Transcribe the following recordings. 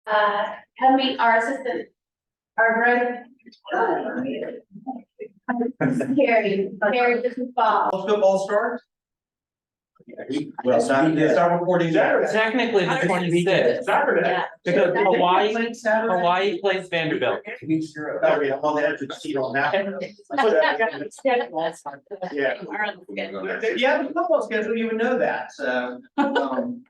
Have me, our assistant, our growth. Carrie, this is Bob. Football starts? Well, it's not reporting Saturday. Technically the 26th, Saturday. because Hawaii plays Vanderbilt. Sorry, I'm on the edge of the seat on that. Yeah. Yeah, the football schedule, you would know that, so,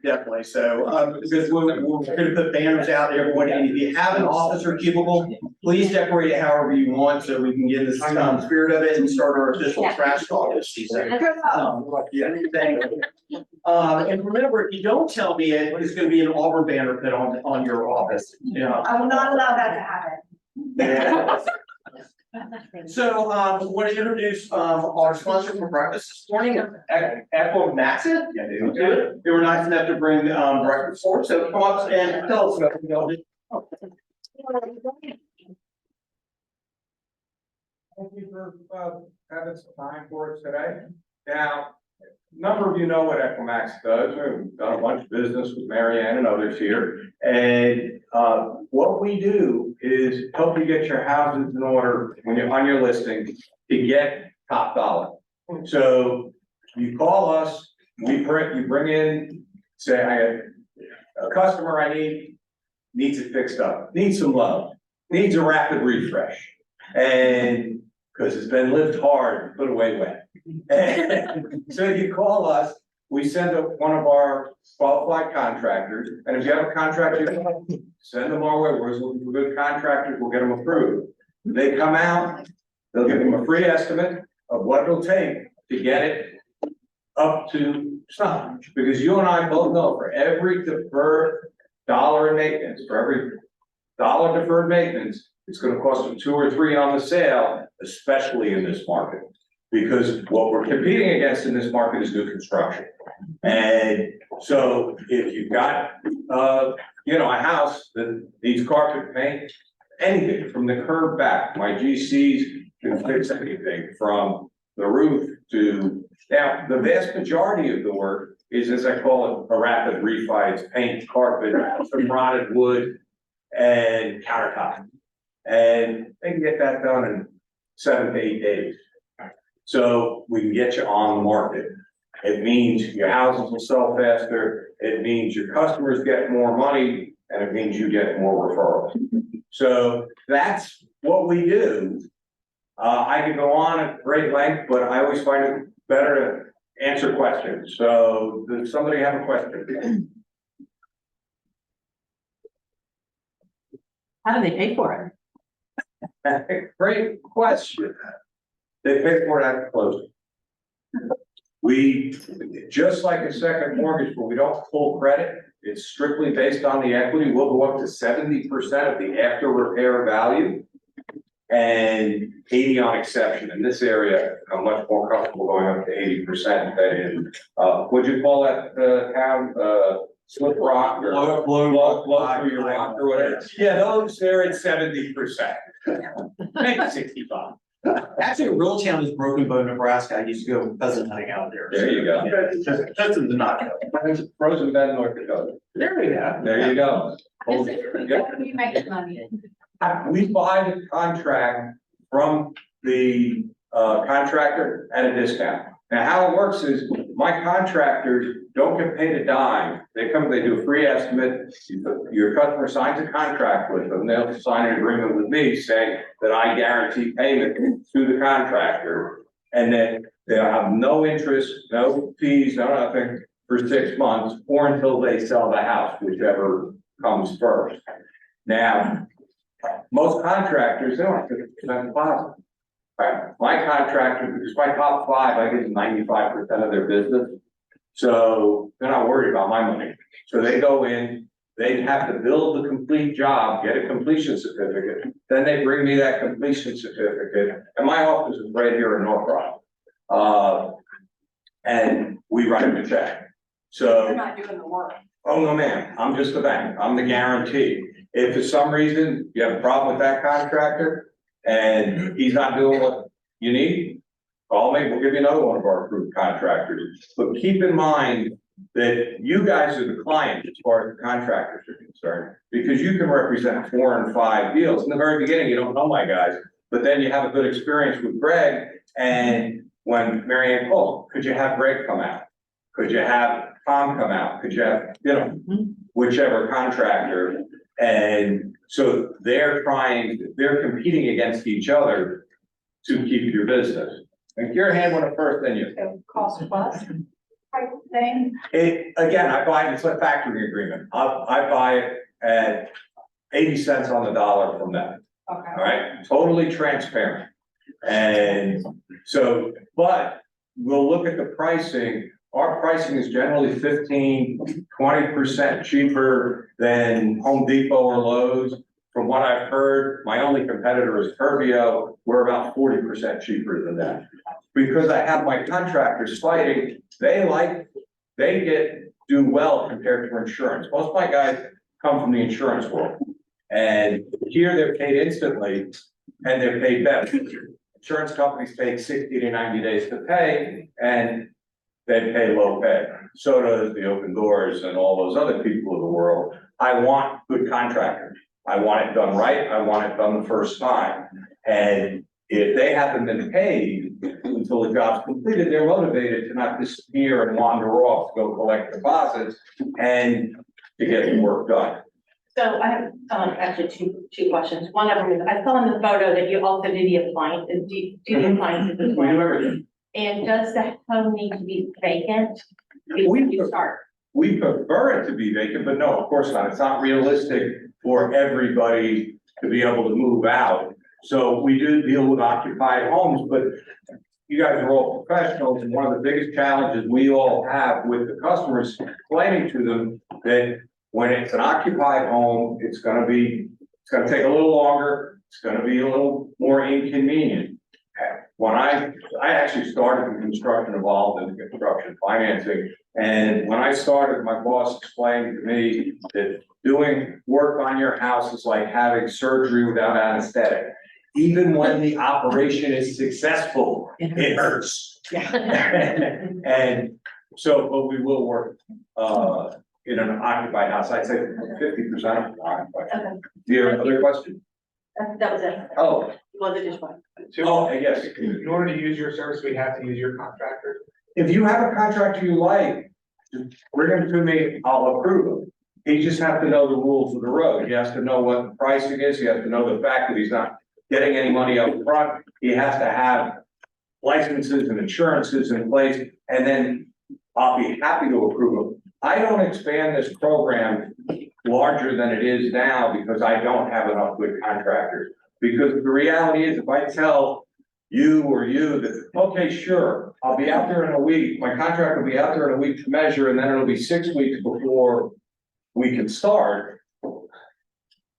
definitely, so, because we're gonna put banners out there, everyone, and if you have an office or cubicle, please decorate it however you want, so we can get the spirit of it and start our official trash talk this season. Yeah, thank you. And remember, if you don't tell me it, it's gonna be an Auburn banner put on your office, yeah. I will not allow that to happen. Yeah. So, I want to introduce, our sponsor for breakfast this morning, Echo Maxit. Yeah, they were nice enough to bring, breakfast for us, so come up and tell us about what y'all did. Thank you for having some time for us today. Now, a number of you know what Equimax does. We've done a bunch of business with Mary Ann and others here. And what we do is help you get your houses in order when you're on your listing to get top dollar. So you call us, you bring in, say, I have a customer needs it fixed up, needs some love, needs a rapid refresh. And because it's been lived hard, put away wet. And so you call us, we send one of our qualified contractors, and if you have a contractor, send them our way. We're looking for good contractors, we'll get them approved. They come out, they'll give them a free estimate of what it'll take to get it up to snuff. Because you and I both know for every deferred dollar in maintenance, for every dollar deferred maintenance, it's gonna cost them 2 or 3 on the sale, especially in this market. Because what we're competing against in this market is new construction. And so if you've got, a house that needs carpet paint, anything from the curb back, my GCs can fix anything from the roof to, now, the vast majority of the work is, as I call it, a rapid refi. It's paint, carpet, some rotted wood and countertop. And they can get that done in 7 to 8 days. So we can get you on the market. It means your houses will sell faster, it means your customers get more money, and it means you get more referrals. So that's what we do. I could go on at great length, but I always find it better to answer questions. So does somebody have a question? How do they pay for it? Great question. They pay for it at the closing. We, just like a second mortgage, but we don't pull credit. It's strictly based on the equity. We'll go up to 70% of the after repair value. And 80 on exception. In this area, I'm much more comfortable going up to 80% than in, would you call that, town, slip rock or blow through your rock or whatever? Yeah, those, they're at 70%. Maybe 65. Actually, a real town is Broken Bow, Nebraska. I used to go pheasant hunting out there. There you go. Pheasants not. Frozen Bend, North Dakota. There you go. There you go. You make money. We buy the contract from the contractor at a discount. Now, how it works is my contractors don't get paid a dime. They come, they do a free estimate. Your customer signs a contract with them. They'll sign an agreement with me saying that I guarantee payment to the contractor. And then they'll have no interest, no fees, no nothing for 6 months or until they sell the house, whichever comes first. Now, most contractors, they don't have 50% deposit. Right. My contractor, because my top 5, I get 95% of their business. So they're not worried about my money. So they go in, they have to build the complete job, get a completion certificate. Then they bring me that completion certificate. And my office is right here in North Rock. And we write them a check. So. You're not doing the work. Oh, no, ma'am. I'm just the bank. I'm the guarantee. If for some reason you have a problem with that contractor and he's not doing what you need, call me. We'll give you another one of our approved contractors. But keep in mind that you guys are the client as far as the contractors are concerned, because you can represent 4 and 5 deals. In the very beginning, you don't know my guys, but then you have a good experience with Greg, and when Mary Ann calls, could you have Greg come out? Could you have Tom come out? Could you have, whichever contractor? And so they're competing against each other to keep your business. And your hand went up first, then you. Cost plus type thing. Again, I buy, it's a factoring agreement. I buy it at 80 cents on the dollar from them. Okay. All right, totally transparent. And so, but we'll look at the pricing. Our pricing is generally 15–20% cheaper than Home Depot or Lowe's. From what I've heard, my only competitor is Curbio. We're about 40% cheaper than that. Because I have my contractors fighting, they do well compared to insurance. Most of my guys come from the insurance world. And here they're paid instantly and they're paid better. Insurance companies take 60 to 90 days to pay, and they pay low pay. So does the Open Doors and all those other people of the world. I want good contractors. I want it done right. I want it done the first time. And if they haven't been paid until the job's completed, they're motivated to not disappear and wander off to go collect deposits and to get the work done. So I have, actually two questions. One of them is, I saw in the photo that you also do the appliances, do the appliances as We do well. everything. And does the home need to be vacant We- before you start? We prefer it to be vacant, but no, of course not. It's not realistic for everybody to be able to move out. So we do deal with occupied homes, but you guys are all professionals, and one of the biggest challenges we all have with the customers, explaining to them that when it's an occupied home, it's gonna take a little longer, it's gonna be a little more inconvenient. When I actually started in construction, involved in construction financing, and when I started, my boss explained to me that doing work on your house is like having surgery without anesthetic. Even when the operation is successful, it hurts. And so, but we will work, in an occupied house, I'd say 50% occupied. Okay, Do you have another question? that was it. Oh, Was it just one? yes. In order to use your service, we have to use your contractor. If you have a contractor you like, just bring him to me, I'll approve him. He just has to know the rules of the road. He has to know what the pricing is. He has to know the fact that he's not getting any money up front. He has to have licenses and insurances in place, and then I'll be happy to approve him. I don't expand this program larger than it is now because I don't have enough good contractors. Because the reality is, if I tell you that, okay, sure, I'll be out there in a week, my contract will be out there in a week to measure, and then it'll be 6 weeks before we can start.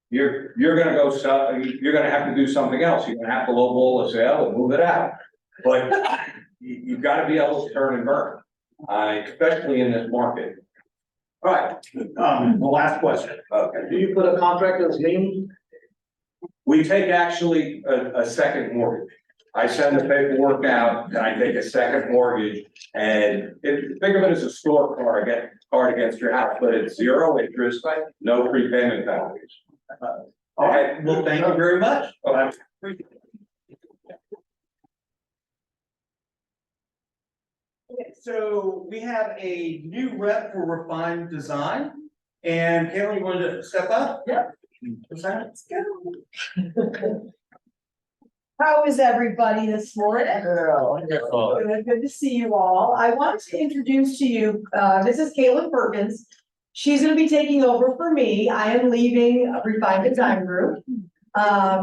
You're gonna go sell, you're gonna have to do something else. You're gonna have to lowball a sale and move it out. But you've got to be able to turn and burn, especially in this market. All right, the last question. Okay. Do you put a contractor's name? We take actually a second mortgage. I send the paperwork out and I take a second mortgage, and think of it as a store card against your house, but it's 0 interest, no prepayment penalties. All right, well, thank you very much. Okay. Okay, so we have a new rep for Refined Design, and Caitlin, you wanted to step up? Yep. Let's go. How is everybody this morning? Wonderful. Good to see you all. I want to introduce to you, this is Caitlin Perkins. She's gonna be taking over for me. I am leaving Refined Design Group.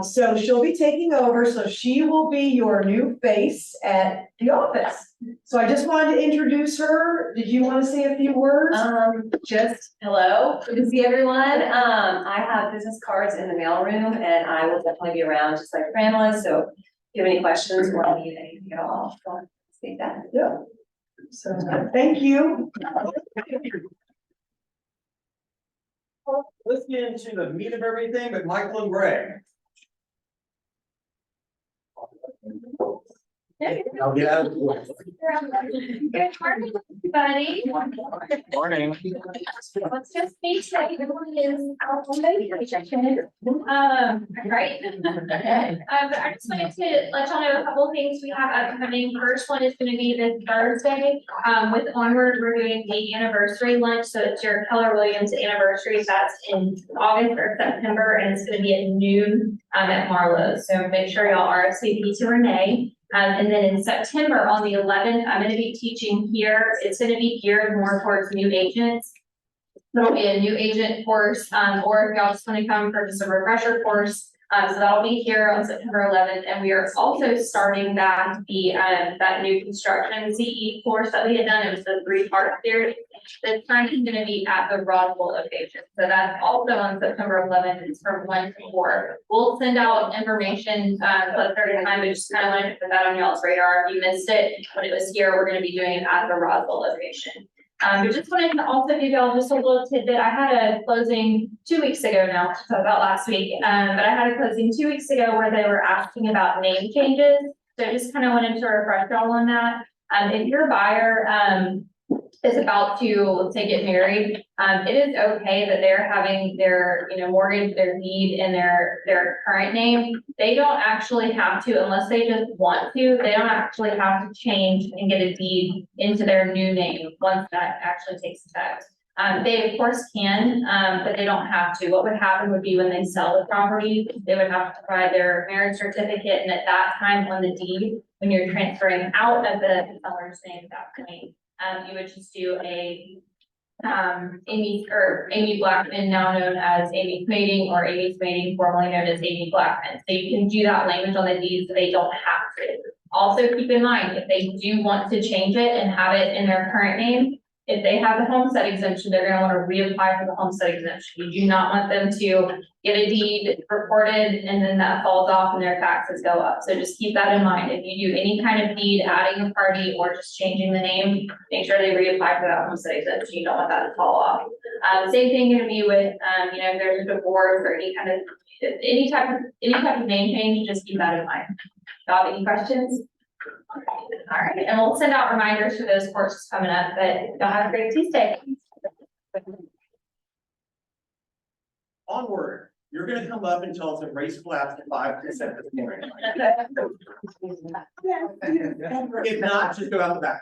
So she'll be taking over, so she will be your new face at the office. So I just wanted to introduce her. Did you want to say a few words? Just hello, good to see everyone. I have business cards in the mailroom and I will definitely be around just like Fran was, so if you have any questions or need anything at all, don't speak that. Yeah. So, thank you. Let's get into the meat of everything with Michael and Greg. I'll get out of the way. Everybody. Morning. Let's just meet today. Everyone is out on vacation. Right? But I just wanted to let y'all know a couple of things we have upcoming. First one is gonna be this Thursday. With Onward, we're doing the anniversary lunch, so it's your Keller Williams anniversary. That's in August or September, and it's gonna be at noon, at Marlowe's. So make sure y'all RSVP to Renee. And then in September, on the 11th, I'm gonna be teaching here. It's gonna be geared more towards new agents. It'll be a new agent course, or if y'all just wanna come for just a refresher course. So that'll be here on September 11th, and we are also starting that new construction CE course that we had done. It was the 3-part series. This time is gonna be at the Roswell location. So that's also on September 11th. It's from 1 to 4. We'll send out information, closer to time, but just kind of wanted to put that on y'all's radar. If you missed it when it was here, we're gonna be doing it at the Roswell location. But just wanted to also give y'all just a little tidbit. I had a closing 2 weeks ago now, so about last week. But I had a closing 2 weeks ago where they were asking about name changes. So I just kind of wanted to refresh y'all on that. If your buyer, is about to, let's say, get married, it is okay that they're having their, mortgage, their deed in their current name. They don't actually have to, unless they just want to, they don't actually have to change and get a deed into their new name once that actually takes effect. They of course can, but they don't have to. What would happen would be when they sell the property, they would have to provide their marriage certificate, and at that time on the deed, when you're transferring out of the seller's name at that point, you would just do a Amy Blackman, now known as Amy Smading, or Amy Smading, formerly known as Amy Blackman. So you can do that language on the deed so they don't have to. Also keep in mind, if they do want to change it and have it in their current name, if they have the homestead exemption, they're gonna wanna reapply for the homestead exemption. You do not want them to get a deed reported and then that falls off and their taxes go up. So just keep that in mind. If you do any kind of deed, adding a party or just changing the name, make sure they reapply for that homestead exemption. You don't want that to fall off. Same thing gonna be with, if there's a divorce or any type of name change, just keep that in mind. Y'all have any questions? All right, and we'll send out reminders for those courses coming up, but y'all have a great Tuesday. Onward, you're gonna come up and tell us it race collapsed at 5 to 7 this morning. If not, just go out the back.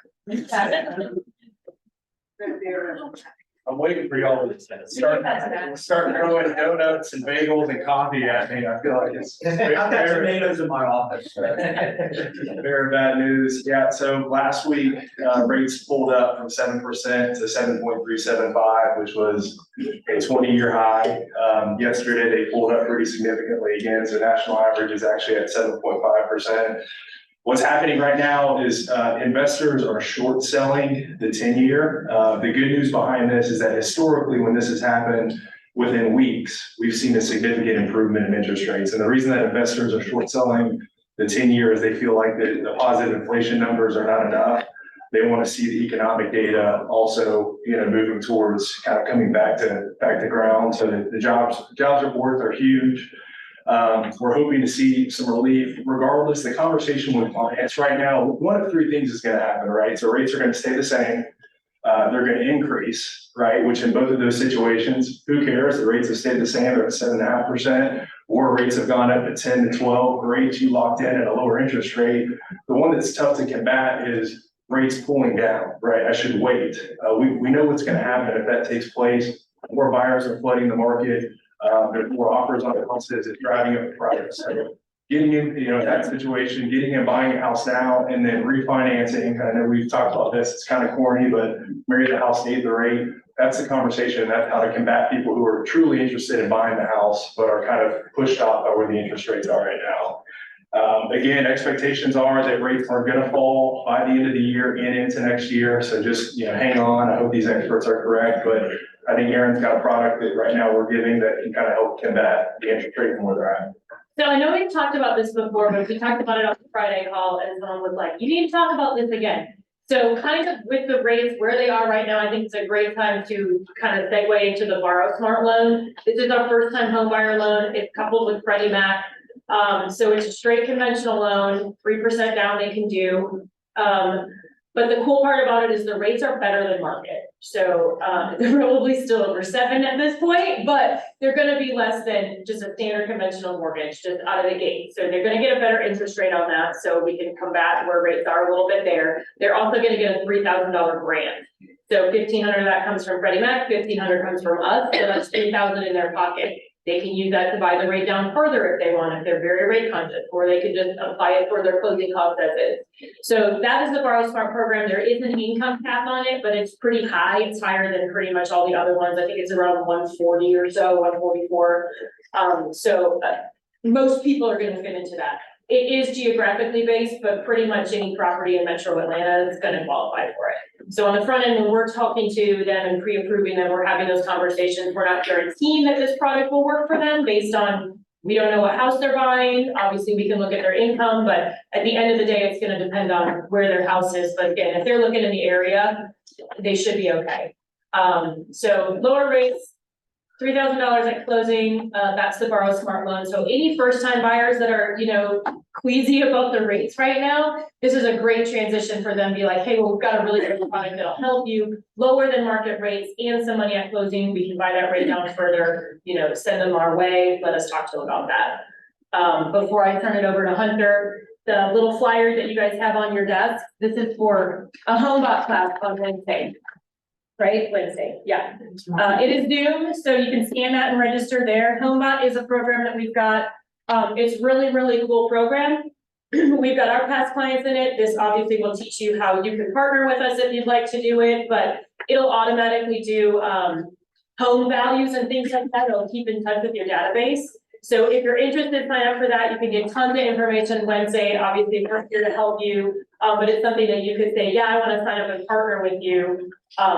I'm waiting for y'all to start throwing donuts and bagels and coffee at me. I feel like it's. I've got tomatoes in my office. Very bad news. Yeah, so last week, rates pulled up from 7% to 7.375, which was a 20-year high. Yesterday, they pulled up pretty significantly again. So national average is actually at 7.5%. What's happening right now is investors are short selling the 10-year. The good news behind this is that historically, when this has happened within weeks, we've seen a significant improvement in interest rates. And the reason that investors are short selling the 10-year is they feel like the positive inflation numbers are not enough. They want to see the economic data also, moving towards kind of coming back to ground. So the jobs reports are huge. We're hoping to see some relief. Regardless, the conversation with clients right now, one of 3 things is going to happen, right? So rates are going to stay the same. They're going to increase, right? Which in both of those situations, who cares? The rates have stayed the same. They're at 7.5%, or rates have gone up to 10 to 12. Great, you locked in at a lower interest rate. The one that's tough to combat is rates pulling down, right? I should wait. We know what's going to happen if that takes place. More buyers are flooding the market. There's more offers on the houses, it's driving up the price. So getting in, that situation, getting in, buying a house now, and then refinancing. I know we've talked about this, it's kind of corny, but marry the house, save the rate. That's the conversation. That's how to combat people who are truly interested in buying the house, but are kind of pushed off by where the interest rates are right now. Again, expectations are that rates are going to fall by the end of the year and into next year. So just, hang on. I hope these experts are correct, but I think Aaron's got a product that right now we're giving that can kind of help combat the interest rate and where they're at. So I know we've talked about this before, but we talked about it on the Friday call and someone was like, you need to talk about this again. So kind of with the rates where they are right now, I think it's a great time to kind of segue into the Borrow Smart loan. This is our first time home buyer loan. It's coupled with Freddie Mac. So it's a straight conventional loan, 3% down they can do. But the cool part about it is the rates are better than market. So, they're probably still over 7 at this point, but they're gonna be less than just a standard conventional mortgage, just out of the gate. So they're gonna get a better interest rate on that, so we can combat where rates are a little bit there. They're also gonna get a $3,000 grant. So 1,500 of that comes from Freddie Mac, 1,500 comes from us, so that's 3,000 in their pocket. They can use that to buy the rate down further if they want, if they're very rate conscious, or they can just apply it for their closing costs as is. So that is the Borrow Smart program. There is an income cap on it, but it's pretty high. It's higher than pretty much all the other ones. I think it's around 140 or so, 144. Most people are gonna fit into that. It is geographically based, but pretty much any property in Metro Atlanta is gonna qualify for it. So on the front end, when we're talking to them and pre-approving them, we're having those conversations. We're not guaranteeing that this product will work for them based on, we don't know what house they're buying. Obviously, we can look at their income, but at the end of the day, it's gonna depend on where their house is. But again, if they're looking in the area, they should be okay. So lower rates, $3,000 at closing, that's the Borrow Smart loan. So any first-time buyers that are, queasy about the rates right now, this is a great transition for them to be like, hey, well, we've got a really good product that'll help you lower than market rates and some money at closing. We can buy that rate down further, send them our way. Let us talk to them about that. Before I turn it over to Hunter, the little flyer that you guys have on your desk, this is for a HomeBot class on Wednesday. Right, Wednesday, yeah. It is Zoom, so you can scan that and register there. HomeBot is a program that we've got. It's really, really cool program. We've got our past clients in it. This obviously will teach you how you can partner with us if you'd like to do it, but it'll automatically do home values and things like that. It'll keep in touch with your database. So if you're interested, sign up for that. You can get tons of information Wednesday. Obviously, we're here to help you. But it's something that you could say, yeah, I want to sign up and partner with you.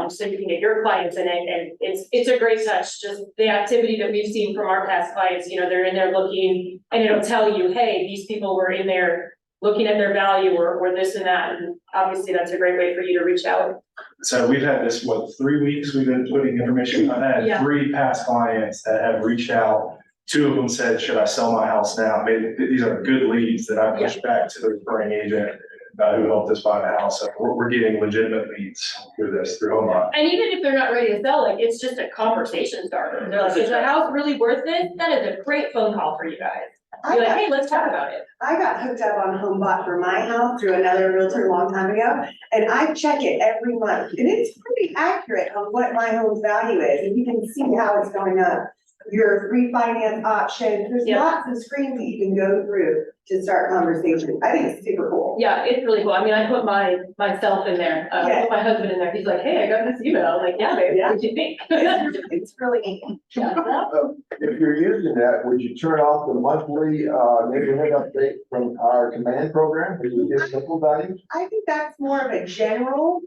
So you can get your clients in it. And it's a great touch. Just the activity that we've seen from our past clients, they're in there looking and it'll tell you, hey, these people were in there looking at their value or this and that. And obviously that's a great way for you to reach out. So we've had this, 3 weeks we've been putting information on that. Yeah. 3 past clients that have reached out. 2 of them said, should I sell my house now? These are good leads that I pushed back to the referring agent who helped us buy the house. So we're getting legitimate leads through HomeBot. And even if they're not ready to sell, it's just a conversation starter. They're like, is the house really worth it? That is a great phone call for you guys. You're like, hey, let's talk about it. I got hooked up on HomeBot for my house through another realtor a long time ago, and I check it every month, and it's pretty accurate on what my home's value is, and you can see how it's going up. Your refinance options, there's Yeah. lots of screens that you can go through to start conversations. I think it's super cool. Yeah, it's really cool. I mean, I put myself in there. I put my husband in there. He's like, hey, I got this email. I'm like, yeah, baby, what'd you think? It's really neat. If you're using that, would you turn off the monthly neighborhood update from our command program? Would you give local value? I think that's more of a general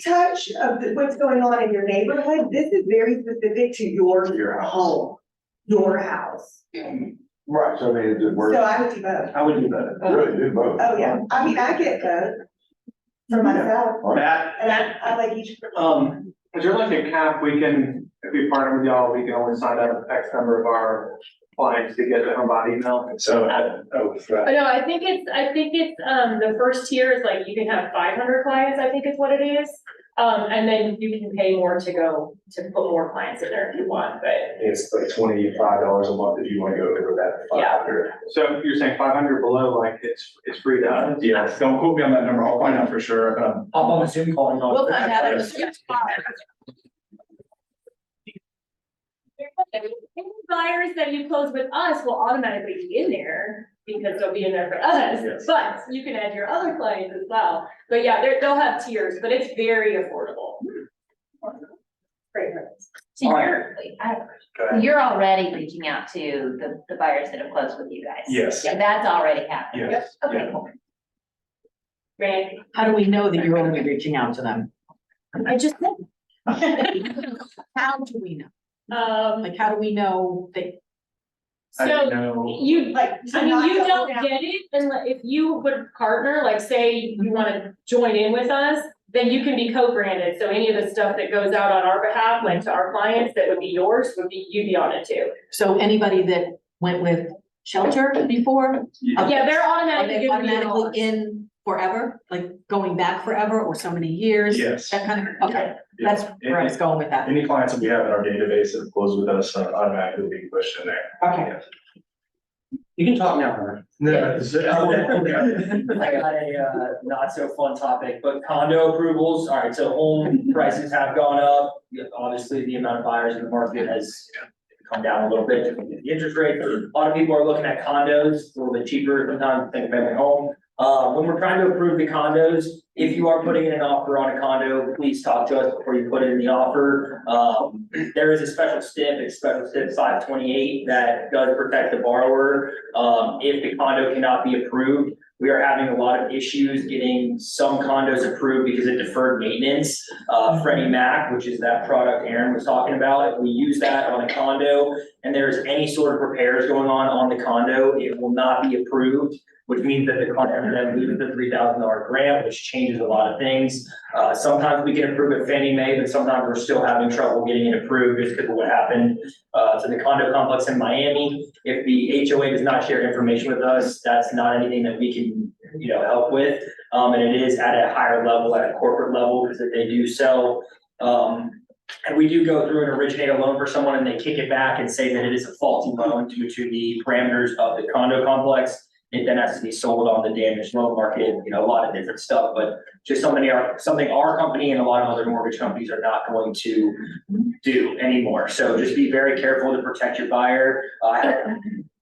touch of what's going on in your neighborhood. This is very specific to your home, your house. Right, so I mean, it works. So I would do both. I would do that. Really do both. Oh, yeah. I mean, I get both for myself, Matt, and I like each. Is there like a cap we can, if we partner with y'all, we can only sign up X number of our clients to get the HomeBot email? So, No, I think it's, the first tier is like, you can have 500 clients, I think is what it is. And then you can pay more to put more clients in there if you want, but it's like $25 a month if you want to go over that. 500. So you're saying 500 below, like it's free to us? Yeah, don't quote me on that number. I'll find out for sure. I'm on a Zoom call. We'll find out in the any buyers that you close with us will automatically be in there because they'll be in there for us, Yes. but you can add your other clients as well. But yeah, they'll have tiers, but it's very affordable. Great price. So you're already reaching out to the buyers that have closed with you guys? Yes. So that's already happening? Yes. Okay, cool. Right? How do we know that you're only reaching out to them? I just said. How do we know? Like, how do we know that? I so know. you, Like. I mean, you don't get it, and if you would partner, like say you wanna join in with us, then you can be co-branded, so any of the stuff that goes out on our behalf, like to our clients, that would be yours, you'd be on it too. So anybody that went with Shelter before? Yeah, they're Are automatically they giving you automatically in forever, like going back forever or so many years? Yes. That kind of, okay, Yeah. that's where I was going with that. Any clients that we have in our database that close with us automatically being pushed in there. Okay. You can talk now, Hunter. I got a not so fun topic, but condo approvals, all right, so home prices have gone up. Obviously, the amount of buyers in the market has come down a little bit, the interest rate, a lot of people are looking at condos, a little bit cheaper sometimes, think family home. When we're trying to approve the condos, if you are putting in an offer on a condo, please talk to us before you put it in the offer. There is a special stip, it's special stip 528 that does protect the borrower. If the condo cannot be approved, we are having a lot of issues getting some condos approved because of deferred maintenance. Freddie Mac, which is that product Aaron was talking about, if we use that on a condo and there's any sort of repairs going on the condo, it will not be approved, which means that the condo then loses the $3,000 grant, which changes a lot of things. Sometimes we can approve it Fannie Mae, but sometimes we're still having trouble getting it approved just because of what happened to the condo complex in Miami. If the HOA does not share information with us, that's not anything that we can, help with. And it is at a higher level, at a corporate level, because if they do sell, and we do go through and originate a loan for someone and they kick it back and say that it is a faulty loan due to the parameters of the condo complex, it then has to be sold on the damaged loan market, a lot of different stuff, but just something our company and a lot of other mortgage companies are not going to do anymore. So just be very careful to protect your buyer. I had a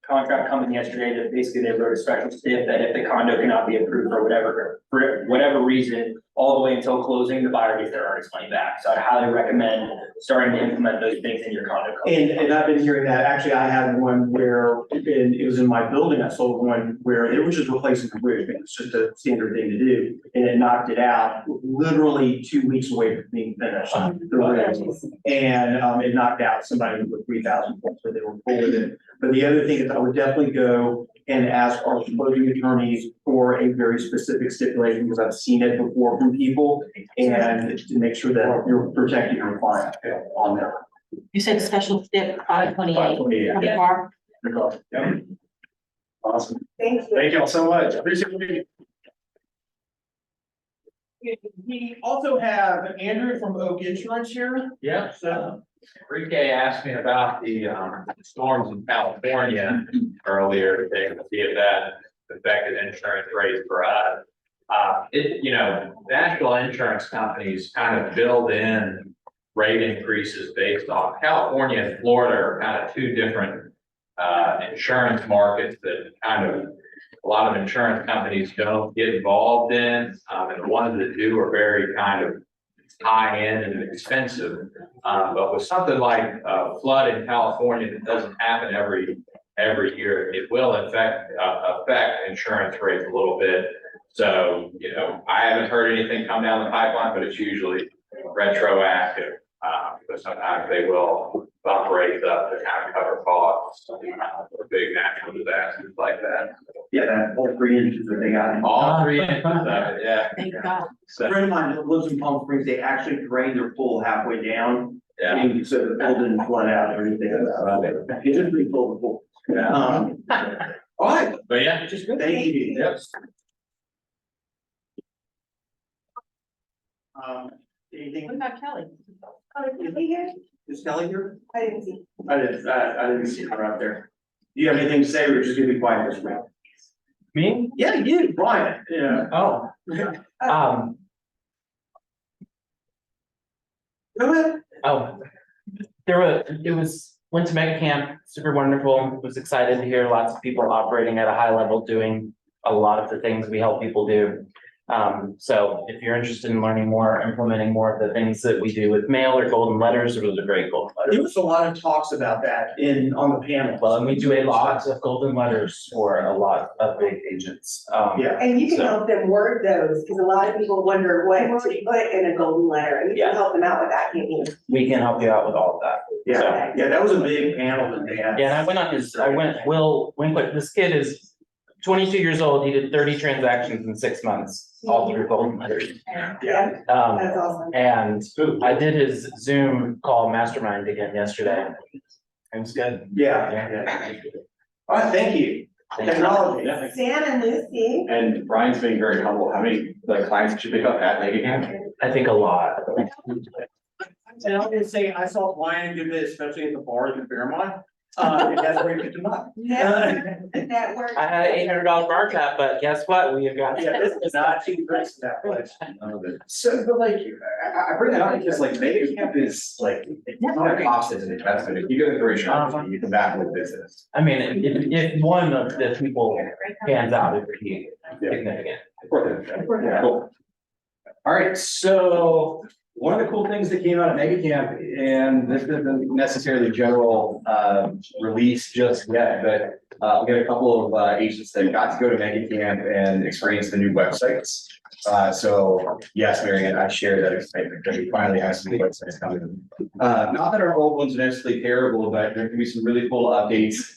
contract coming yesterday that basically they wrote a special stip that if the condo cannot be approved for whatever reason, all the way until closing, the buyer gets their earnest money back. So I highly recommend starting to implement those things in your condo. And I've been hearing that, actually, I had one where, it was in my building, I sold one where they were just replacing the roof, it's just a standard thing to do, and it knocked it out, literally 2 weeks away from being finished. The roof. And, it knocked out somebody with 3,000 points, so they were full with it. But the other thing is I would definitely go and ask our closing attorneys for a very specific stipulation, because I've seen it before from people, and to make sure that you're protecting your client on there. You said special stip 528 for the car? Yeah. Awesome. Thank you. Thank you all so much. Appreciate it. We also have Andrew from Oak Insurance here. Yeah, so Enrique asked me about the storms in California earlier today to see if that affected insurance rates for us. National insurance companies kind of build in rate increases based on California and Florida are kind of two different insurance markets that kind of a lot of insurance companies don't get involved in, and the ones that do are very kind of high end and expensive. But with something like flood in California that doesn't happen every year, it will affect insurance rates a little bit. So, I haven't heard anything come down the pipeline, but it's usually retroactive. But sometimes they will bump rates up to kind of cover costs for big natural disasters like that. Yeah, that whole 3 inches that they got. All 3 inches of it, yeah. Thank God. A friend of mine that lives in Palm Springs, they actually drained their pool halfway down. Yeah. And so the pool didn't flood out or anything. It just refilled the pool. Yeah. All right, But yeah, just good. thank you. Yep. Anything, What about Kelly? Oh, is he here? is Kelly here? I didn't see. I didn't see her out there. Do you have anything to say, or just gonna be quiet this week? Me? Yeah, you, Brian, yeah. Oh. Go ahead. Oh, went to mega camp, super wonderful, was excited to hear lots of people operating at a high level, doing a lot of the things we help people do. So if you're interested in learning more, implementing more of the things that we do with mail or golden letters, those are great golden There letters. was a lot of talks about that on the panel. Well, and we do a lot of golden letters for a lot of big agents. Yeah. And you can So- help them word those, because a lot of people wonder what to put in a golden letter, and you Yeah. can help them out with that, can't you? We can help you out with all of that. Yeah, yeah, that was a big panel that they had. Yeah, and Will Winkler, this kid is 22 years old, he did 30 transactions in 6 months, all through golden letters. Yeah, that's awesome. And I did his Zoom call mastermind again yesterday. It was good. Yeah. All right, thank you. Technology. Sam and Lucy. And Brian's being very humble. How many like clients did you pick up at Mega Camp? I think a lot. And I'm gonna say, I saw Brian do this, especially at the bars in Fairmont. And that's where he picked him up. Network. I had an $800 bar tab, but guess what? We have got. Yeah, this is not cheap price in that place. So, but like, I bring that up because like Mega Camp is like, it's not a cost, it's an investment. If you go to the grocery shop, you come back with business. I mean, if one of the people pans out, it would be significant. Yeah, cool. All right, so one of the cool things that came out of Mega Camp, and this isn't necessarily general release just yet, but we got a couple of agents that got to go to Mega Camp and experience the new websites. So yes, Marianne, I share that excitement that we finally have some new websites coming. Not that our old ones are necessarily terrible, but there can be some really cool updates.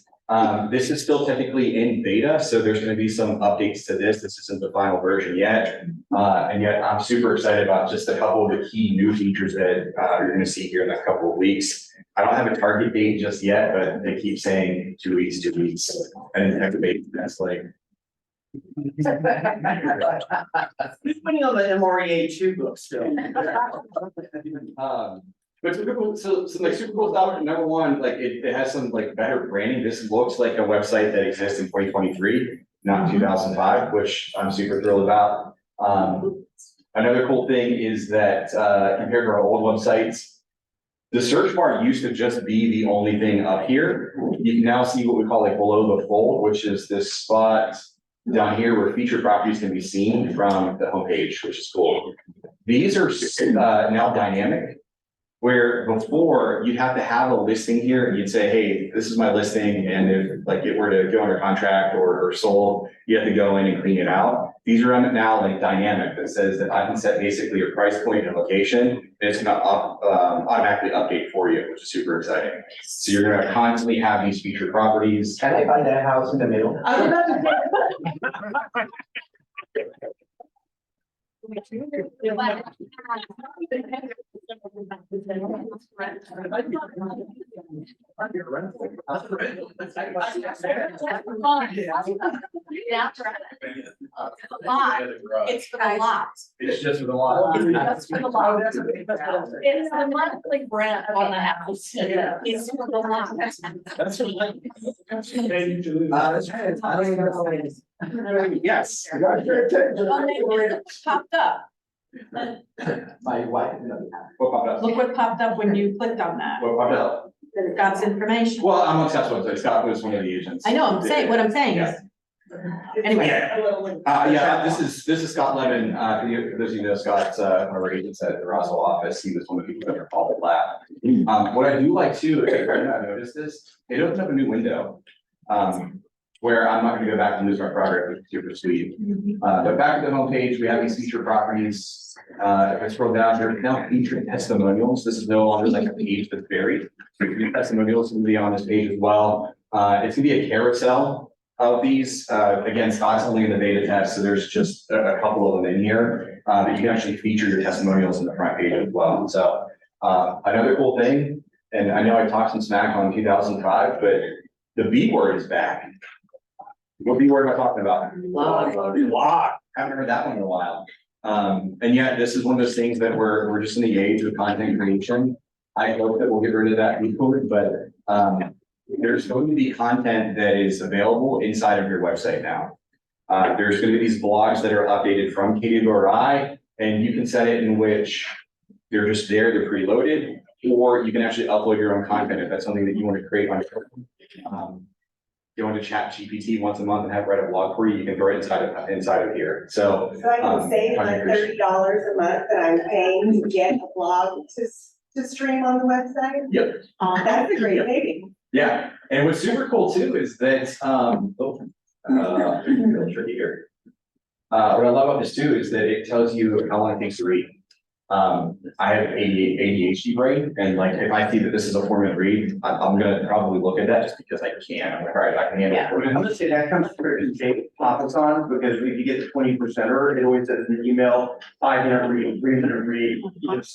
This is still technically in beta, so there's gonna be some updates to this. This isn't the final version yet. And yet I'm super excited about just a couple of the key new features that you're gonna see here in a couple of weeks. I don't have a target date just yet, but they keep saying 2 weeks, 2 weeks. And that's like. Who's putting on the MREA 2 book still? But super cool, so like super cool stuff. Number one, like it has some like better branding. This looks like a website that exists in 2023, not 2005, which I'm super thrilled about. Another cool thing is that compared to our old websites, the search bar used to just be the only thing up here. You can now see what we call like below the fold, which is this spot down here where featured properties can be seen from the homepage, which is cool. These are now dynamic, where before you'd have to have a listing here and you'd say, hey, this is my listing. And if like it were to go under contract or sold, you have to go in and clean it out. These are now like dynamic that says that I can set basically your price point and location, and it's gonna automatically update for you, which is super exciting. So you're gonna constantly have these featured properties. Can I buy that house in the middle? I was about to It's for the lot. It's just for the lot. That's for the lot. It's the monthly rent on the house. It's for the lot. Yes. Popped up. My wife. What popped up? Look what popped up when you clicked on that. What popped up? Scott's information. Well, I'm on Scott's website. Scott was one of the agents. I know, I'm saying, what I'm saying is, anyway. Yeah, this is Scott Levin. Those of you know Scott's one of our agents at the Roswell office. He was one of the people that were called the lab. What I do like too, if you might not noticed this, it opened up a new window. Where I'm not gonna go back and lose my progress, which is super sweet. But back to the homepage, we have these featured properties. If I scroll down here, now featured testimonials. This is no longer like a page that's buried. Testimonials will be on this page as well. It's gonna be a carousel of these. Again, Scott's only in the beta test, so there's just a couple of them in here. That you can actually feature your testimonials in the front page as well. So another cool thing, and I know I talked some smack on 2005, but the B word is back. What B word am I talking about? Log. Haven't heard that one in a while. And yet this is one of those things that we're just in the age of content creation. I hope that we'll get rid of that B word, but there's going to be content that is available inside of your website now. There's going to be these blogs that are updated from KDWRI, and you can set it in which they're just there, they're preloaded, or you can actually upload your own content if that's something that you want to create on your own. You want to chat GPT once a month and have write a blog for you, you can throw it inside of here. So So I can save my $30 a month that I'm paying to get a blog to stream on the website. Yep. That's a great saving. Yeah, and what's super cool too is that really tricky here. What I love about this too is that it tells you how long it takes to read. I have ADHD brain, and like if I see that this is a 4-minute read, I'm gonna probably look at that just because I can. I'm like, all right, I can handle it. I'm gonna say that comes through topics on, because if you get the 20%er, it always says in the email, 5-minute read, 3-minute read.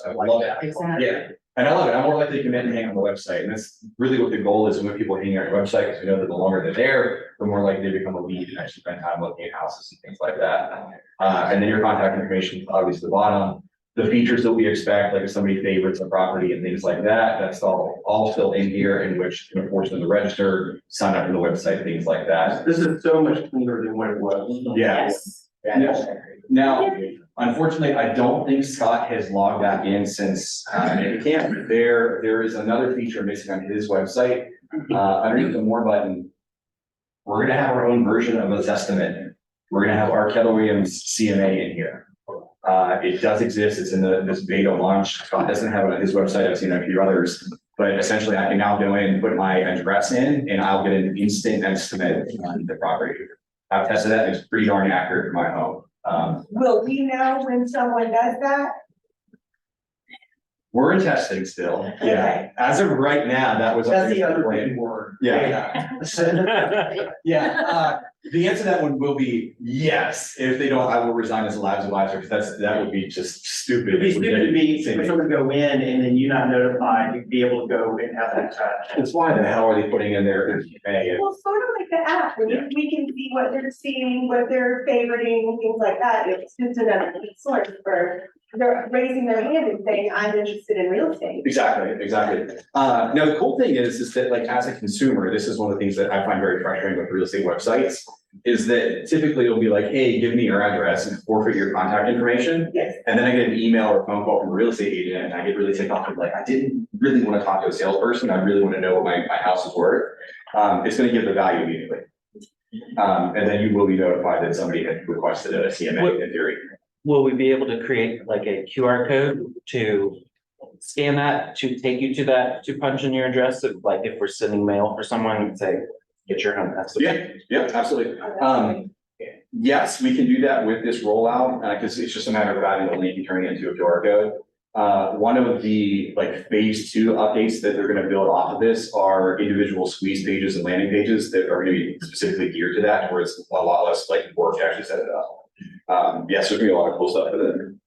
I love that. Exactly. Yeah, And I love it. I'm more likely to commit and hang on the website. And that's really what the goal is when people hang on your website, because we know that the longer they're there, the more likely they become a lead and actually spend time looking at houses and things like that. And then your contact information is obviously the bottom. The features that we expect, like if somebody favorites a property and things like that, that's all still in here, in which you can force them to register, sign up for the website, things like that. This is so much cleaner than what it was. Yeah. Yes. Now, unfortunately, I don't think Scott has logged back in since, he can't. There is another feature missing on his website. Underneath the more button, we're gonna have our own version of a Zestimate. We're gonna have our Keller Williams CMA in here. It does exist. It's in this beta launch. Scott doesn't have it on his website. I've seen a few others, but essentially I can now go in, put my address in, and I'll get an instant estimate on the property. I've tested that. It's pretty darn accurate for my home. Will we know when someone does that? We're in testing still. Yeah. As of right now, that was. That's the other big word. Yeah. Yeah, the answer to that one will be yes. If they don't, I will resign as a labs advisor, because that would be just stupid. It'd be stupid to be, for someone to go in and then you not notified, you'd be able to go and have that touch. That's why the hell are they putting in their CMA? Well, sort of like the app, when we can see what they're seeing, what they're favoriting, things like that. It's just another source for, they're raising their hand and saying, I'm interested in real estate. Exactly. Now, the cool thing is that like as a consumer, this is one of the things that I find very frustrating with real estate websites, is that typically it'll be like, hey, give me your address and forfeit your contact information. Yes. And then I get an email or phone call from a real estate agent and I get really ticked off. I'm like, I didn't really want to talk to a salesperson. I really want to know what my house is worth. It's going to give the value immediately. And then you will be notified that somebody had requested a CMA in theory. Will we be able to create like a QR code to scan that, to take you to that, to punch in your address? Of like, if we're sending mail for someone and say, get your home. Yeah, absolutely. Yes, we can do that with this rollout, because it's just a matter of adding the link and turning it into a QR code. One of the like phase 2 updates that they're gonna build off of this are individual squeeze pages and landing pages that are gonna be specifically geared to that, where it's a lot less like work to actually set it up. Yes, there's gonna be a lot of cool stuff with it.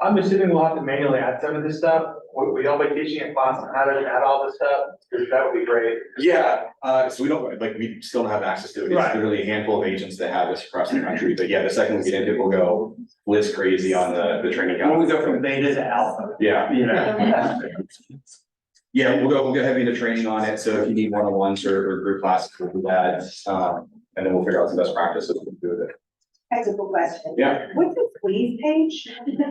I'm assuming we'll have to manually add some of this stuff. We don't be teaching a class on how to add all this stuff, because that would be great. Yeah, so we don't, like, we still don't have access to it. It's Right. literally a handful of agents that have this across the country, but yeah, the second we get into it, we'll go blitz crazy on the training. When we go from beta to alpha. Yeah. You know. Yeah, we'll go heavy into training on it, so if you need one-on-ones or group classes, we'll do that, and then we'll figure out some best practices we can do with it. Technical question. Yeah. What's the squeeze page?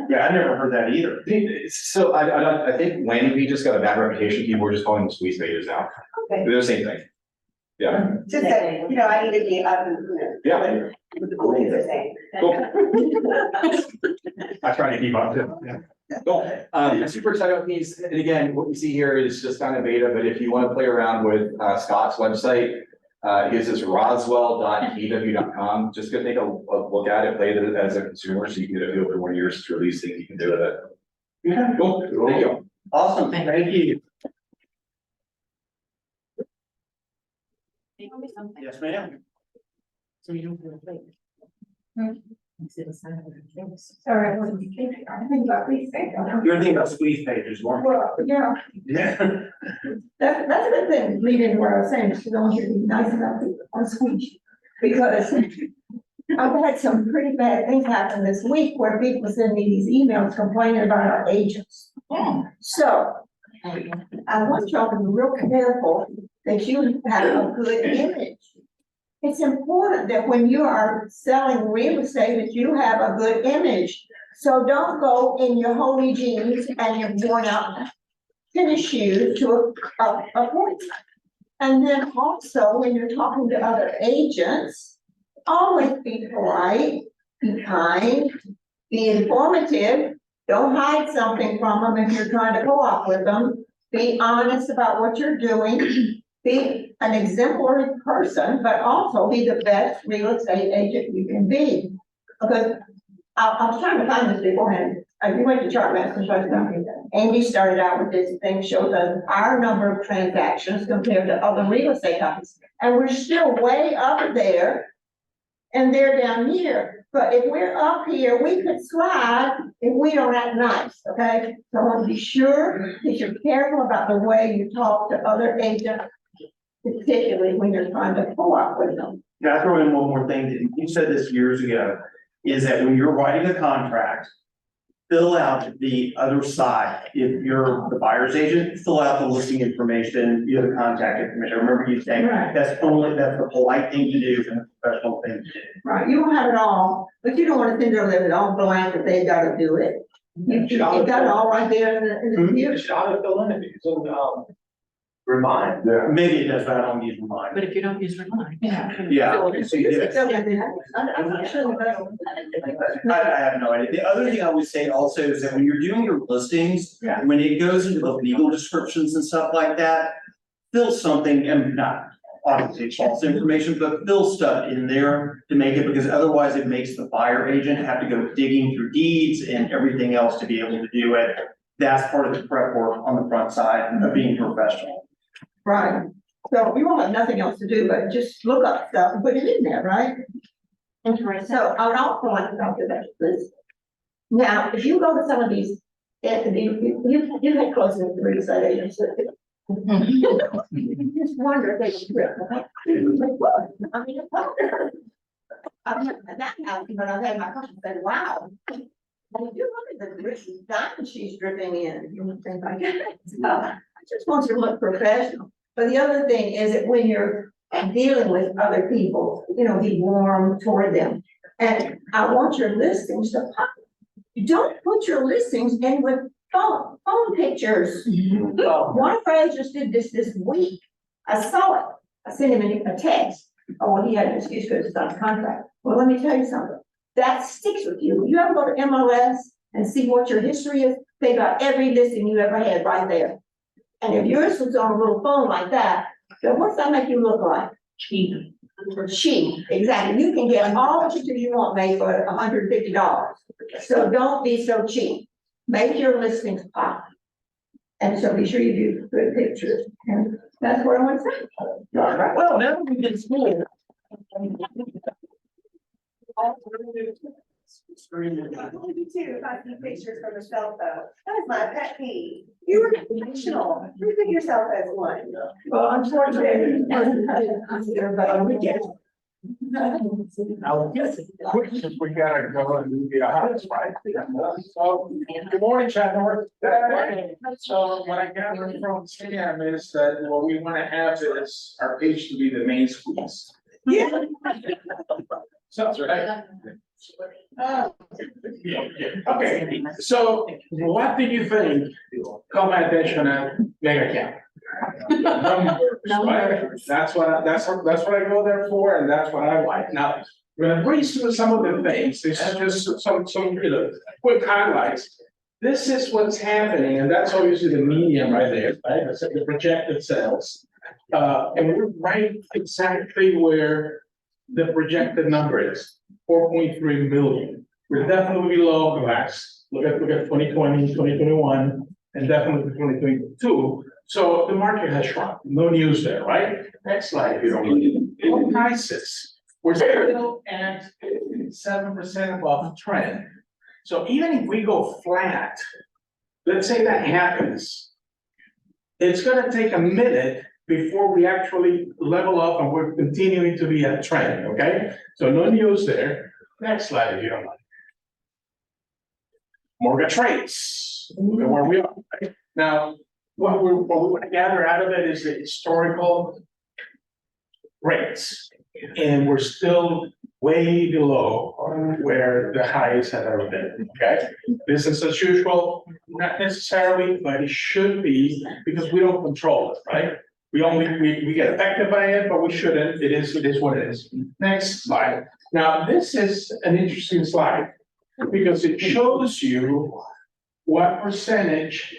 Yeah, I never heard that either. So I think landing pages got a bad reputation, people are just calling them squeeze pages now, Okay, they're the same thing. Yeah, just that, you know, I need to be up and, yeah, with the cool things they're saying. cool. I try to keep up too. Cool. I'm super excited about these. And again, what you see here is just kind of beta, but if you want to play around with Scott's website, his is roswell.kw.com. Just go take a look at it, play it as a consumer, so you can get a feel for one of your release things you can do with it. Yeah, Cool. Thank you. awesome, thank you. Yes, ma'am. So you don't feel late. Sorry, I wasn't thinking, I think about these things. You're thinking about squeeze pages, weren't you? Well, yeah, Yeah. that's a good thing, leading to what I was saying, she don't hear me nice enough on squeeze. Because I've had some pretty bad things happen this week where people send me these emails complaining about our agents. So I want y'all to be real careful that you have a good image. It's important that when you are selling real estate, that you have a good image. So don't go in your holy jeans and your worn out tennis shoes to a appointment. And then also, when you're talking to other agents, always be polite, be kind, be informative. Don't hide something from them if you're trying to co-op with them. Be honest about what you're doing. Be an exemplary person, but also be the best real estate agent you can be. Because I was trying to find this beforehand. You went to ChartMaster. Andy started out with this thing, shows us our number of transactions compared to other real estate companies. And we're still way up there and they're down here. But if we're up here, we could slide if we don't act nice, okay? So I want to be sure that you're careful about the way you talk to other agents, particularly when you're trying to pull up with them. Can I throw in one more thing? You said this years ago, is that when you're writing a contract, fill out the other side. If you're the buyer's agent, fill out the listing information, you have the contact information. I remember you saying, Right. that's the polite thing to do and the professional thing to do. Right, you don't have it all, but you don't want to send them it all blank if they gotta do it. You got it all right there in the computer. Shot it, fill in if you, remind. Yeah. Maybe it does, but I don't use mine. But if you don't use Remind. Yeah. So you do it. I'm not sure that. I have no idea. The other thing I would say also is that when you're doing your listings, Yeah. when it goes into the legal descriptions and stuff like that, fill something, and not obviously false information, but fill stuff in there to make it, because otherwise it makes the buyer agent have to go digging through deeds and everything else to be able to do it. That's part of the prep work on the front side of being professional. Right, so we won't have nothing else to do, but just look up stuff and put it in there, right? So I would also like to talk about this. Now, if you go to some of these, you had close to 3 estate agents. You just wonder if they would trip. I mean, I've never had that happen, but I've had my customer say, wow. When you look at the richest diamond she's dripping in, you would think like that. So, I just want you to look professional. But the other thing is that when you're dealing with other people, you know, be warm toward them. And I want your listings to pop. You don't put your listings in with phone pictures. One of our agents did this week. I saw it. I sent him a text. Oh, well, he had an excuse because it's on contract. Well, let me tell you something. That sticks with you. You ever go to MLS and see what your history is? They got every listing you ever had right there. And if yours was on a little phone like that, then what's that make you look like? Cheap. Cheap, exactly. You can get all the pictures you want made for $150. So don't be so cheap. Make your listings pop. And so be sure you do good pictures. And that's what I want to say. All right. Well, now that we get school. I only do too, if I see pictures from a cell phone. That is my pet peeve. You were professional. You think yourself as one. Well, unfortunately. Quick, since we gotta go and do the house, right? So, good morning, Chad North. So what I gathered from Sam is that what we wanna have is our page to be the main squeeze. Yeah. Sounds right. Okay, so what do you think caught my attention at Mega Camp? Numbers, right? That's what I go there for, and that's what I like. Now, we're gonna breeze through some of the things. This is just some, quick highlights. This is what's happening, and that's obviously the median right there, right? That's the projected sales. And we're right exactly where the projected number is, 4.3 million. We're definitely below the last, look at 2020, 2021, and definitely 2022. So the market has shrunk, no news there, right? Next slide, if you don't mind. Prices, we're still at 7% above trend. So even if we go flat, let's say that happens, it's gonna take a minute before we actually level up and we're continuing to be at trend, okay? So no news there. Next slide, if you don't mind. Mortgage rates, look at where we are, right? Now, what we want to gather out of it is the historical rates. And we're still way below where the highs have ever been, okay? Business as usual, not necessarily, but it should be, because we don't control it, right? We get affected by it, but we shouldn't. It is what it is. Next slide. Now, this is an interesting slide because it shows you what percentage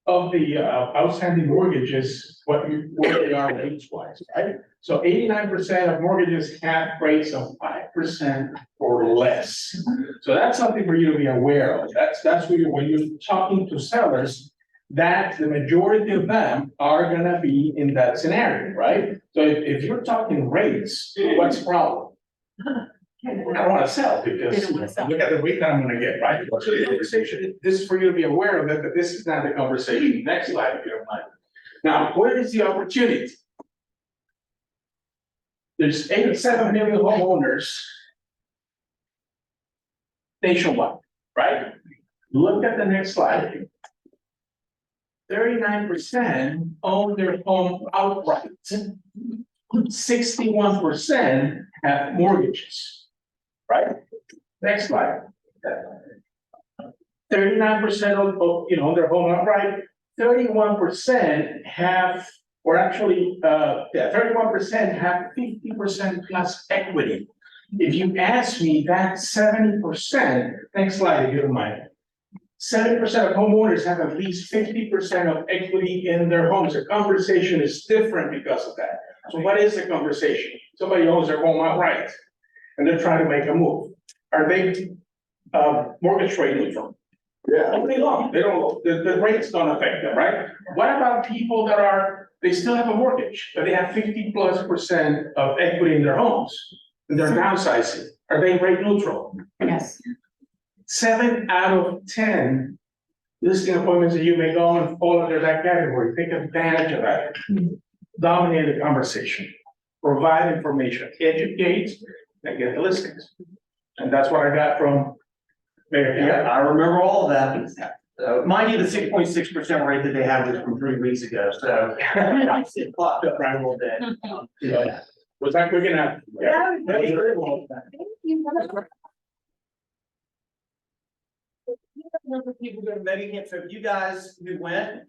of the outstanding mortgages, what they are rates wise, right? So 89% of mortgages have rates of 5% or less. So that's something for you to be aware of. That's when you're talking to sellers, that the majority of them are gonna be in that scenario, right? So if you're talking rates, what's the problem? I don't wanna sell because look at the rate that I'm gonna get, right? So the conversation, this is for you to be aware of it, but this is not the conversation. Next slide, if you don't mind. Now, where is the opportunity? There's 87 million homeowners nationwide, right? Look at the next slide. 39% own their home outright. 61% have mortgages, right? Next slide. 39% own their home outright. 31% have, or actually, 31% have 50% plus equity. If you ask me, that's 70%, next slide, if you don't mind. 70% of homeowners have at least 50% of equity in their homes. The conversation is different because of that. So what is the conversation? Somebody owns their home outright, and they're trying to make a move. Are they, mortgage rate neutral? Yeah. All day long, they don't, the rates don't affect them, right? What about people that they still have a mortgage, but they have 50+% of equity in their homes, and they're downsizing? Are they rate neutral? Yes. 7 out of 10 listing appointments that you may go and fall under that category. Take advantage of that. Dominate the conversation, provide information, educate, and get the listings. And that's what I got from Mayor. Yeah, I remember all of that. Mind you, the 6.6% rate that they had was from 3 weeks ago, so. It popped up right a little bit. Was that quick enough? Yeah. Number of people go to Medicamp, so if you guys who went,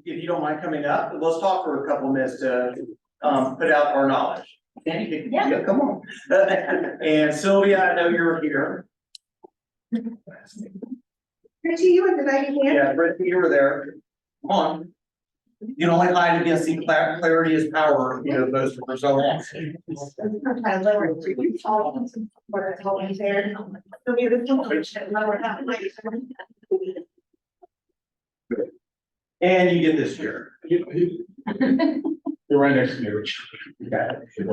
if you don't mind coming up, let's talk for a couple of minutes to, put out our knowledge. Yeah, come on. And Sylvia, I know you're here. Richie, you went to Medicamp? Yeah, Brett, you were there. Come on. You don't like lying to me, I see clarity is power, you know, those for so long. I lower it to you. What I told you there. So we have a solution, lower that. And you get this year. You're right next to me, Rich. So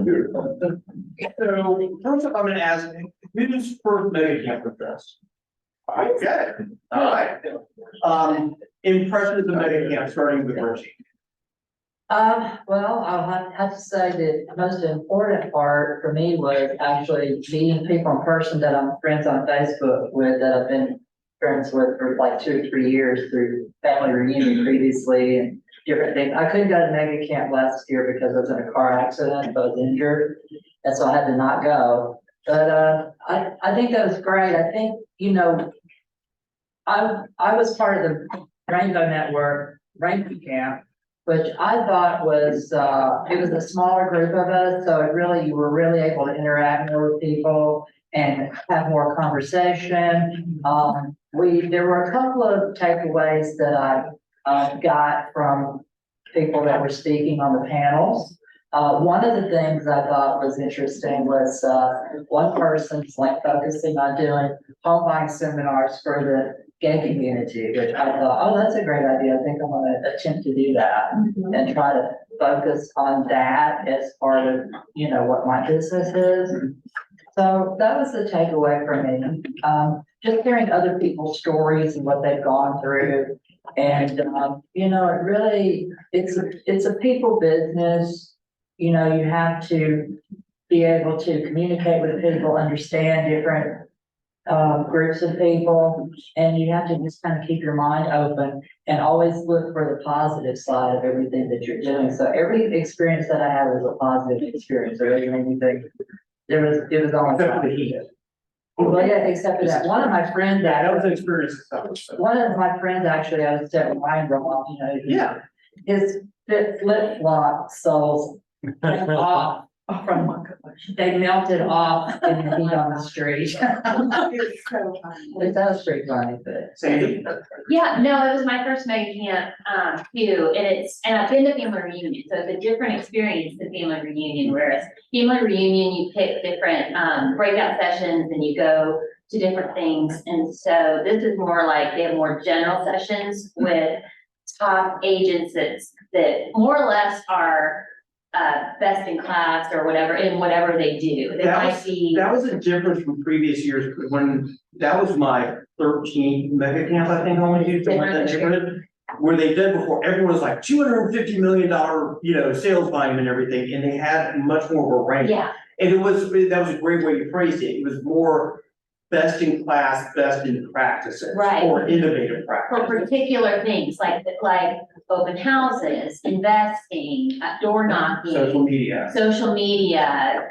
first up, I'm gonna ask, who's for Medicamp with us? Okay, all right. Impressions of Medicamp, starting with Richie. Well, I'll have to say that the most important part for me was actually meeting people in person that I'm friends on Facebook with, that I've been friends with for like 2 or 3 years through family reunion previously and different things. I couldn't go to Mega Camp last year because I was in a car accident, I was injured, and so I had to not go. But I think that was great. I think, you know, I was part of the Rainbow Network, Rainbow Camp, which I thought was, it was a smaller group of us, so you were really able to interact more with people and have more conversation. There were a couple of takeaways that I got from people that were speaking on the panels. One of the things I thought was interesting was, one person's like focusing on doing home buying seminars for the gay community, which I thought, oh, that's a great idea. I think I'm gonna attempt to do that and try to focus on that as part of, you know, what my business is. So that was the takeaway for me. Just hearing other people's stories and what they've gone through. And, you know, it really, it's a people business. You know, you have to be able to communicate with people, understand different groups of people, and you have to just kind of keep your mind open and always look for the positive side of everything that you're doing. So every experience that I had was a positive experience. Or anything, it was always. Well, yeah, except for that, one of my friends. Yeah, that was an experience. One of my friends, actually, I was telling Ryan Roth, you know. Yeah. His flip-flop soles went off from, they melted off in the heat on the street. It does pretty funny, but. Sandy? Yeah, no, it was my first Mega Camp, too, and I've been to family reunion, so it's a different experience than family reunion, whereas family reunion, you pick different, breakout sessions and you go to different things, and so this is more like, they have more general sessions with top agents that more or less are best in class or whatever, in whatever they do. They That might was, be. that was a difference from previous years, when, that was my 13th mega camp, I think I went to, where they did before, everyone was like $250 million, sales volume and everything, and they had much more of a range. Yeah, And that was a great way you phrased it, it was more best in class, best in practices. Right. Or innovative for practices. particular things like open houses, investing, door knocking. Social media.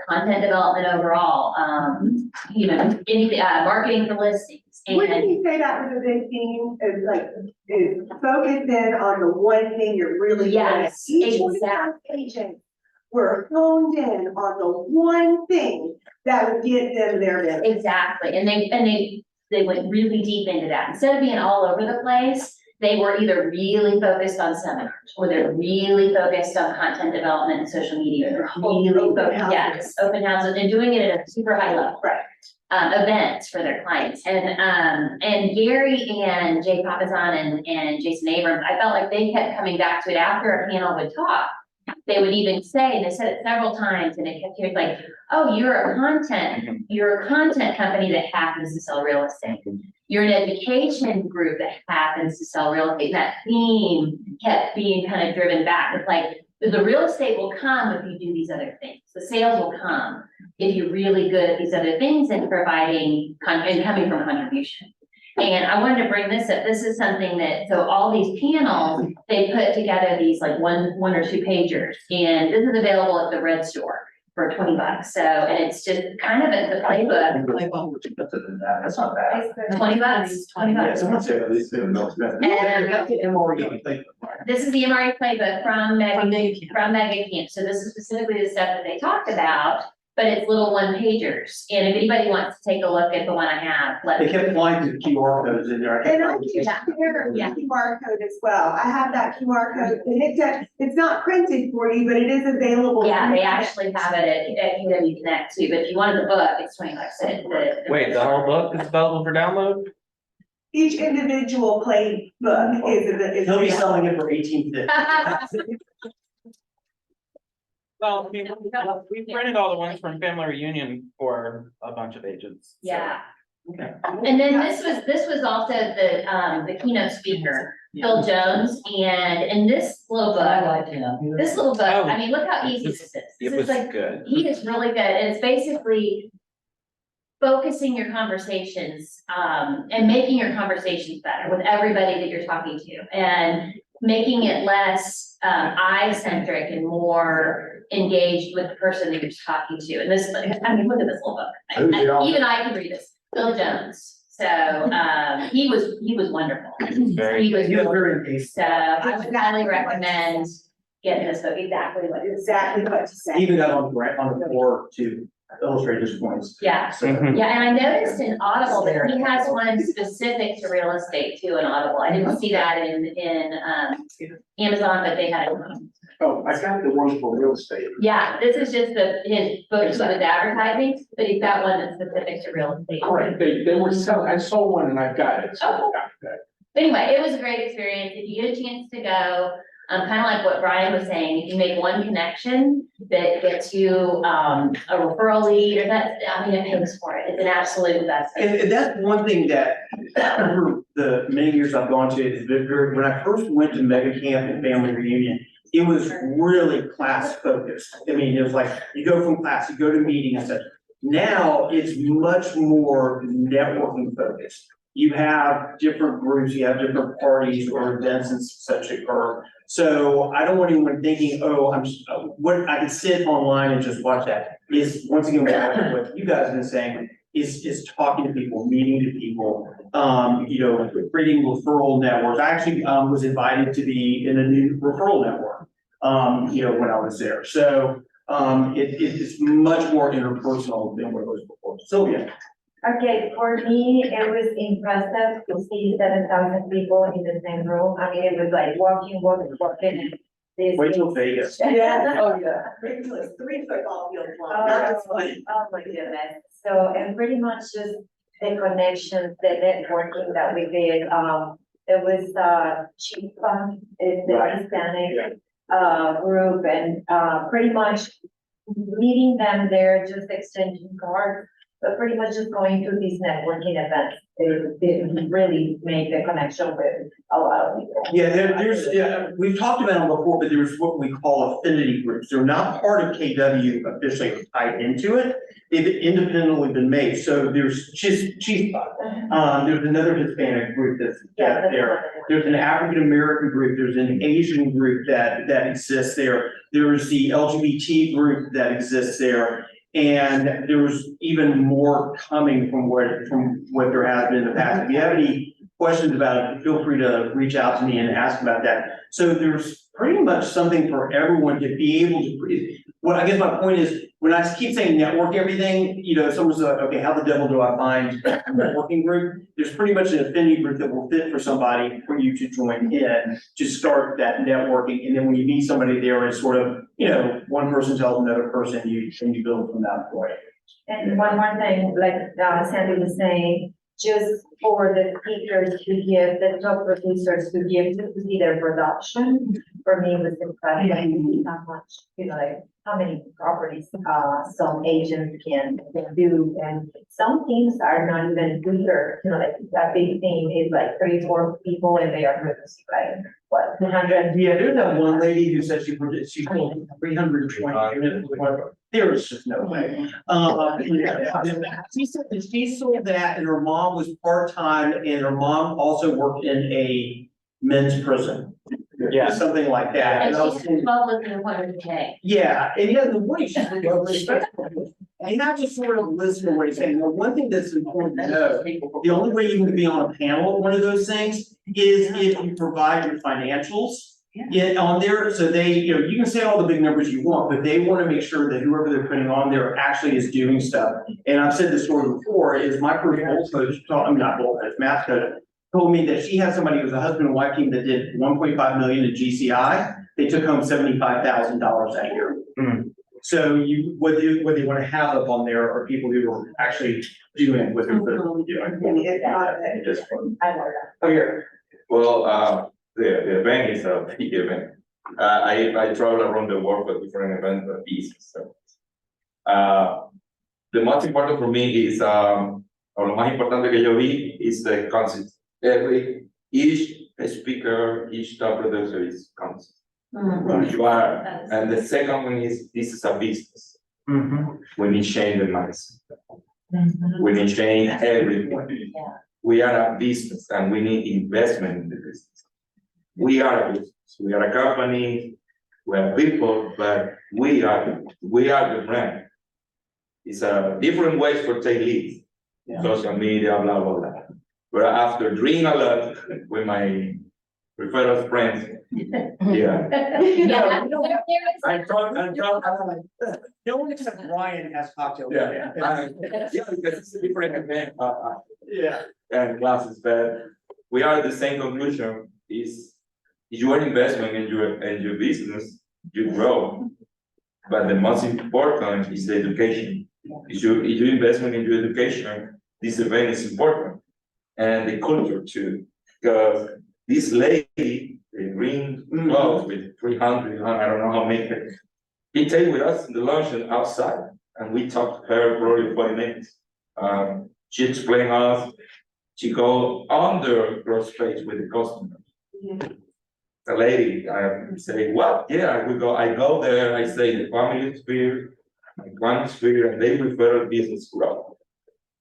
Content development overall, anything, marketing for listings. Wouldn't And you say that was a big theme, is focus in on the one thing you're really good at? Yes, Each one of exactly. our agents were honed in on the one thing that would get them their business. Exactly, and they went really deep into that. Instead of being all over the place, they were either really focused on seminars, or they're really focused on content development and social media. They're really focused, yes, open houses, and doing it at a super high level. Right. Events for their clients, and Gary and Jay Papazan and Jason Abrams, I felt like they kept coming back to it after a panel would talk. They would even say, and they said it several times, and it kept hearing like, oh, you're a content company that happens to sell real estate. You're an education group that happens to sell real estate. That theme kept being kind of driven back. It's like, the real estate will come if you do these other things. The sales will come if you're really good at these other things and providing and coming from contribution. And I wanted to bring this up. This is something that, so all these panels, they put together these like one or two pagers, and this is available at the Red Store for $20. So, and it's just kind of the playbook. That's not bad. $20. Yeah, someone said at least $7. This is the MRE playbook from Mega Camp. So this is specifically the stuff that they talked about, but it's little one pagers. And if anybody wants to take a look at the one I have, let They me. kept flying to QR codes in there. And I can share the QR code as well. I have that QR code, and it's not printed for you, but it is available. Yeah, they actually have it at UW Connect too, but if you wanted the book, it's $20. Wait, the whole book is available for download? Each individual playbook is. He'll be selling it for $18.50. Well, I mean, we printed all the ones from Family Reunion for a bunch of agents. so. Yeah. Okay. And then this was also the keynote speaker, Phil Jones, and this little book, I mean, look how easy this is. It This was is like, good. he is really good, and it's basically focusing your conversations, and making your conversations better with everybody that you're talking to, and making it less, eye-centric and more engaged with the person that you're talking to. And this, I mean, look at this little book. Even I can read this. Phil Jones. So, he was wonderful. He was very engaged. So I would highly recommend getting this book, exactly what to say. Even got on the floor to illustrate his points. Yeah, So- yeah, and I noticed in Audible that he has one specific to real estate too in Audible. I didn't see that in Amazon, but they had it. Oh, I got the one for real estate. Yeah, this is just his book with advertising, but he's got one that's specific to real estate. Correct, they were selling, I saw one and I've got it. so- Oh. Anyway, it was a great experience. If you get a chance to go, kind of like what Brian was saying, if you make one connection that gets you, a referral lead, or that, I mean, it pays for it. It's an absolute investment. And that's one thing that, over the many years I've gone to, is that when I first went to Mega Camp and Family Reunion, it was really class focused. I mean, it was like, you go from class, you go to meeting and such. Now, it's much more networking focused. You have different groups, you have different parties or events and such occur. So I don't want anyone thinking, oh, what, I can sit online and just watch that. Is, once again, what you guys have been saying, is talking to people, meeting to people, creating referral networks. I actually, was invited to be in a new referral network, when I was there. So, it's much more interpersonal than what it was before. So, yeah. Okay, for me, it was impressive to see 7,000 people in the same room. I mean, it was like walking. And this. Wait till Vegas. Yeah, oh, yeah. Wait till it's 3 football fields long, Oh, not just one. oh my goodness. So, and pretty much just the connections, the networking that we did, it was, Chifa, is the Right. Hispanic. group and, pretty much meeting them there, just exchanging cards, but pretty much just going to these networking events. It really made the connection with a lot of people. Yeah, we've talked about them before, but there's what we call affinity groups. They're not part of KW officially tied into it. They've independently been made. So there's Chief, there's another Hispanic group that's there. There's an African American group, there's an Asian group that exists there. There's the LGBT group that exists there. And there was even more coming from what there has been in the past. If you have any questions about it, feel free to reach out to me and ask about that. So there's pretty much something for everyone to be able to, what I guess my point is, when I keep saying network everything, you know, someone's like, okay, how the devil do I find a networking group? There's pretty much an affinity group that will fit for somebody for you to join in to start that networking. And then when you meet somebody there, it's sort of, you know, one person tells another person, and you build from that point. And one more thing, like Sandy was saying, just for the speakers to give, the top producers to give, just to see their production, for me was impressive. How much, you know, like how many properties some agents can do, and some teams are not even bigger, you know, like that big team is like 3-4 people and they are producing like what, 200? Yeah, there's that one lady who said she sold 320 units. There is just no way. She said that she sold that and her mom was part-time and her mom also worked in a men's prison. Yeah. Something like that. And And I she was had 12 looking appointments a day. yeah, and yet the way she's respectful. And I just sort of listen to what he's saying. Well, one thing that's important to know, the only way you can be on a panel at one of those things is if you provide your financials. Get on there, so they, you know, you can say all the big numbers you want, but they want to make sure that whoever they're putting on there actually is doing stuff. And I've said this story before, is my first goal coach, not goal coach, math coach, told me that she had somebody who was a husband and wife team that did 1.5 million in GCI. They took home $75,000 that year. So what they want to have up on there are people who are actually doing what they're doing. Just fun. Oh, yeah. Well, the event is a big event. I travel around the world for different events and pieces. So, the most important for me is, o lo más importante que yo vi is the concept. Each speaker, each top producer is concept. You are, and the second one is, this is a business. We need change the mindset. We need change everything. We are a business and we need investment in the business. We are a business, we are a company, we are people, but we are the brand. It's a different ways for take leads, social media, blah, blah, blah. But after drinking a lot with my referral friends, yeah. I'm drunk. No one except Ryan has cocktails. Yeah, because it's a different event. Yeah. And classes, but we are the same conclusion is your investment in your business, you grow. But the most important is the education. If your investment in your education, this event is important. And the culture too, because this lady, the green clothes with 300, I don't know how many, he stayed with us in the luncheon outside and we talked to her for 40 minutes. She explained us, she go under cross space with the customer. The lady, I say, what? Yeah, I go there, I say the family experience, my grand experience, and they refer to business growth.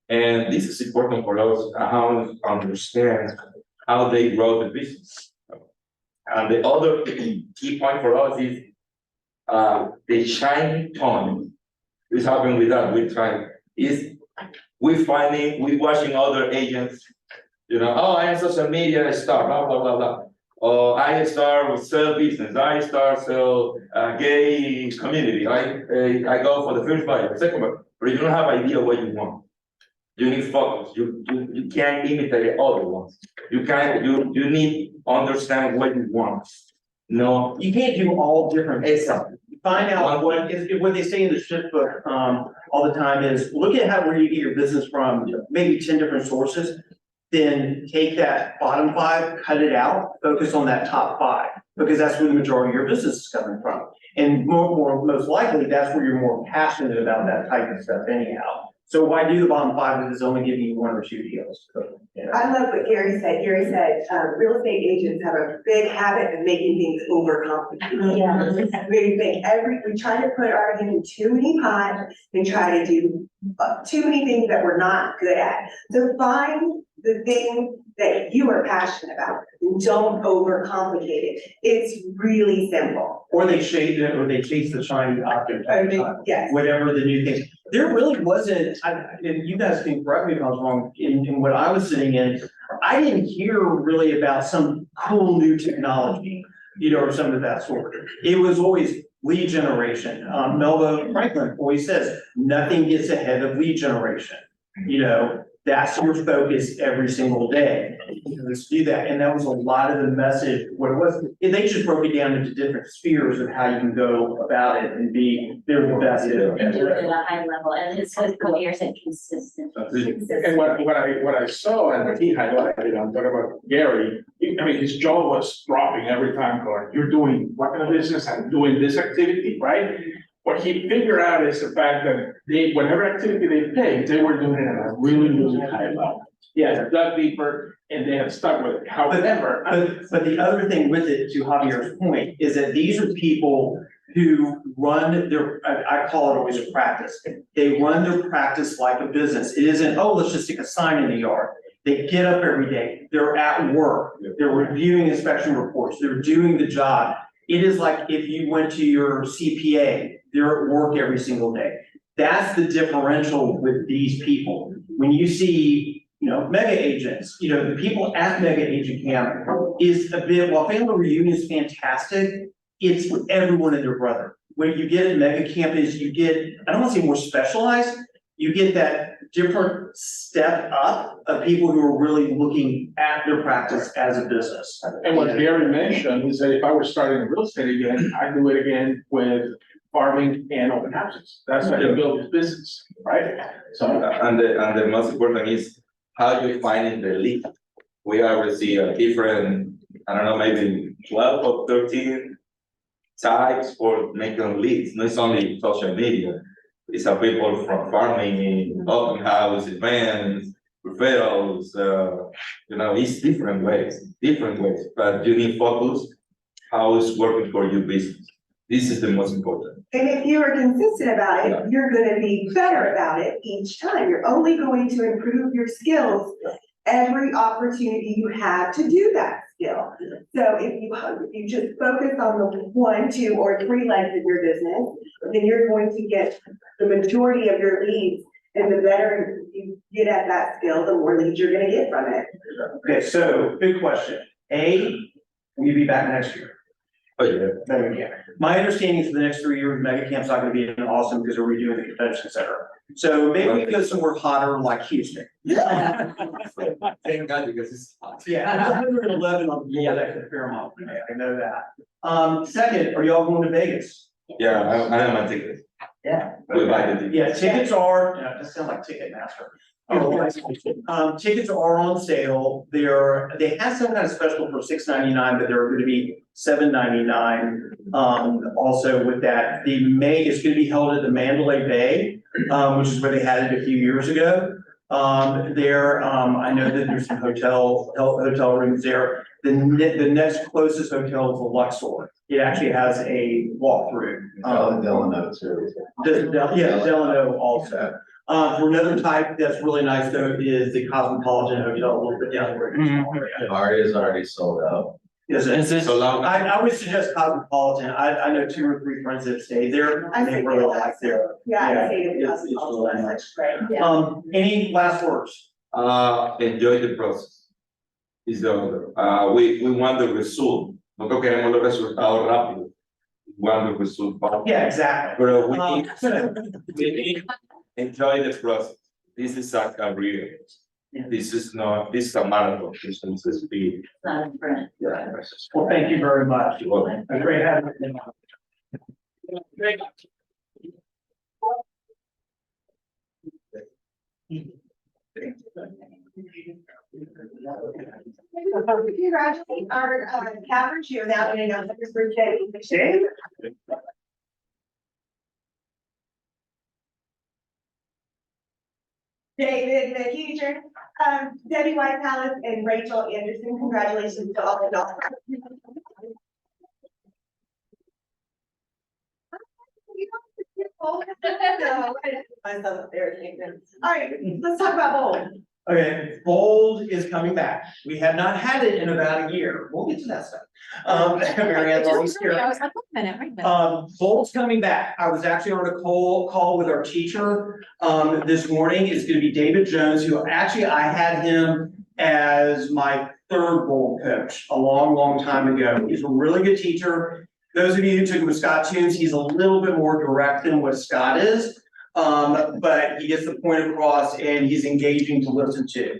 And this is important for us, how to understand how they grow the business. And the other key point for us is the shiny tone. This happened with us, we tried, we watching other agents, you know, oh, I am social media, I start, blah, blah, blah, blah. Oh, I start with sell business, I start sell gay community, I go for the first buyer, second buyer, but you don't have idea what you want. You need focus, you can't imitate the other ones. You need to understand what you want. No. You can't do all different. Find out what they say in the shift book, all the time is, look at where you get your business from, maybe 10 different sources. Then take that bottom 5, cut it out, focus on that top 5. because that's where the majority of your business is coming from. And most likely, that's where you're more passionate about that type of stuff anyhow. So why do the bottom five if it's only giving you 1 or 2 deals? You know? I love what Gary said. Gary said, real estate agents have a big habit of making things overcomplicated. Yeah. We try to put our hand in too many pots and try to do too many things that we're not good at. So find the thing that you are passionate about and don't overcomplicate it. It's really simple. Or they chase the shiny object. Yes. Whatever the new thing. There really wasn't, and you guys can correct me if I was wrong, in what I was sitting in, I didn't hear really about some cool new technology, you know, or something of that sort. It was always lead generation. Melba Franklin always says, nothing gets ahead of lead generation. You know, that's your focus every single day. Let's do that. And that was a lot of the message, what it was. They just broke it down into different spheres of how you can go about it and be very best. Do it at a high level, and it's so coherent and consistent. And what I saw and what he highlighted, I'm talking about Gary, I mean, his jaw was dropping every time going, you're doing what kind of business? I'm doing this activity, right? What he figured out is the fact that whatever activity they picked, they were doing it at a really, really high level. Yeah, dug deeper and they have stuck with it. However. But the other thing with it, to Javier's point, is that these are people who run their, I call it always a practice. They run their practice like a business. It isn't, oh, let's just stick a sign in the yard. They get up every day, they're at work, they're reviewing inspection reports, they're doing the job. It is like if you went to your CPA, they're at work every single day. That's the differential with these people. When you see, you know, mega agents, you know, the people at Mega Agent Camp is a bit, while family reunion is fantastic, it's everyone and their brother. What you get at Mega Camp is you get, I don't want to say more specialized, you get that different step up of people who are really looking at their practice as a business. And what Gary mentioned is that if I were starting real estate again, I'd do it again with farming and open houses. That's how you build this business, right? So. And the most important is how you finding the lead. We always see a different, I don't know, maybe 12 or 13 types for making leads. Not only social media. It's a people from farming, open house, events, referrals, you know, it's different ways, but you need focus, how it's working for your business. This is the most important. And if you are consistent about it, you're gonna be better about it each time. You're only going to improve your skills every opportunity you have to do that skill. So if you just focus on the 1, 2, or 3 legs of your business, then you're going to get the majority of your leads. And the better you get at that skill, the more leads you're gonna get from it. Okay, so big question. Will you be back next year? Oh, yeah. Yeah. My understanding is for the next 3 years, Mega Camp's not gonna be awesome because we're redoing the convention center. So maybe we go somewhere hotter like Houston. Thank God, because it's hot. Yeah, 111 on the board, that's a fair amount, I know that. Second, are y'all going to Vegas? Yeah, I have my ticket. Yeah. We buy the ticket. Yeah, tickets are, that sounds like Ticketmaster. Tickets are on sale. They have some kind of special for $6.99, but they're gonna be $7.99. Also with that, it's gonna be held at the Mandalay Bay, which is where they had it a few years ago. I know that there's some hotel rooms there. The next closest hotel is the Luxor. It actually has a walkthrough. Delano too. Delano also. For another type that's really nice though is the Cosmopolitan Hotel, a little bit down the road. Aria's already sold out. Is it? Is this- I would suggest Cosmopolitan. I know 2 or 3 friends that stay there and they really like there. Yeah, I stayed at It's really nice. Great. Any last words? Enjoy the process. Is the order. We want the result. Nosotros queremos los resultados rápidos. We want the result fast. Yeah, exactly. But we need enjoy the process. This is a career. This is a marathon. This is a speed. It's not a sprint. Yeah. Well, thank you very much. You're welcome. A great having you. Congratulate our, Catherine, she is now getting on her birthday. David McEacher, Debbie White Palace, and Rachel Anderson, congratulations to all the adults. Myself up there, all right, let's talk about bowling. Okay, Bold is coming back. We have not had it in about a year. We'll get to that stuff. Mary Ann's always here. I was like, wait a minute, wait a minute. Bold's coming back. I was actually on a call with our teacher, this morning. It's gonna be David Jones, who actually I had him as my third Bold coach a long, long time ago. He's a really good teacher. Those of you who took it with Scott Tunes, he's a little bit more direct than what Scott is. But he gets the point across and he's engaging to listen to.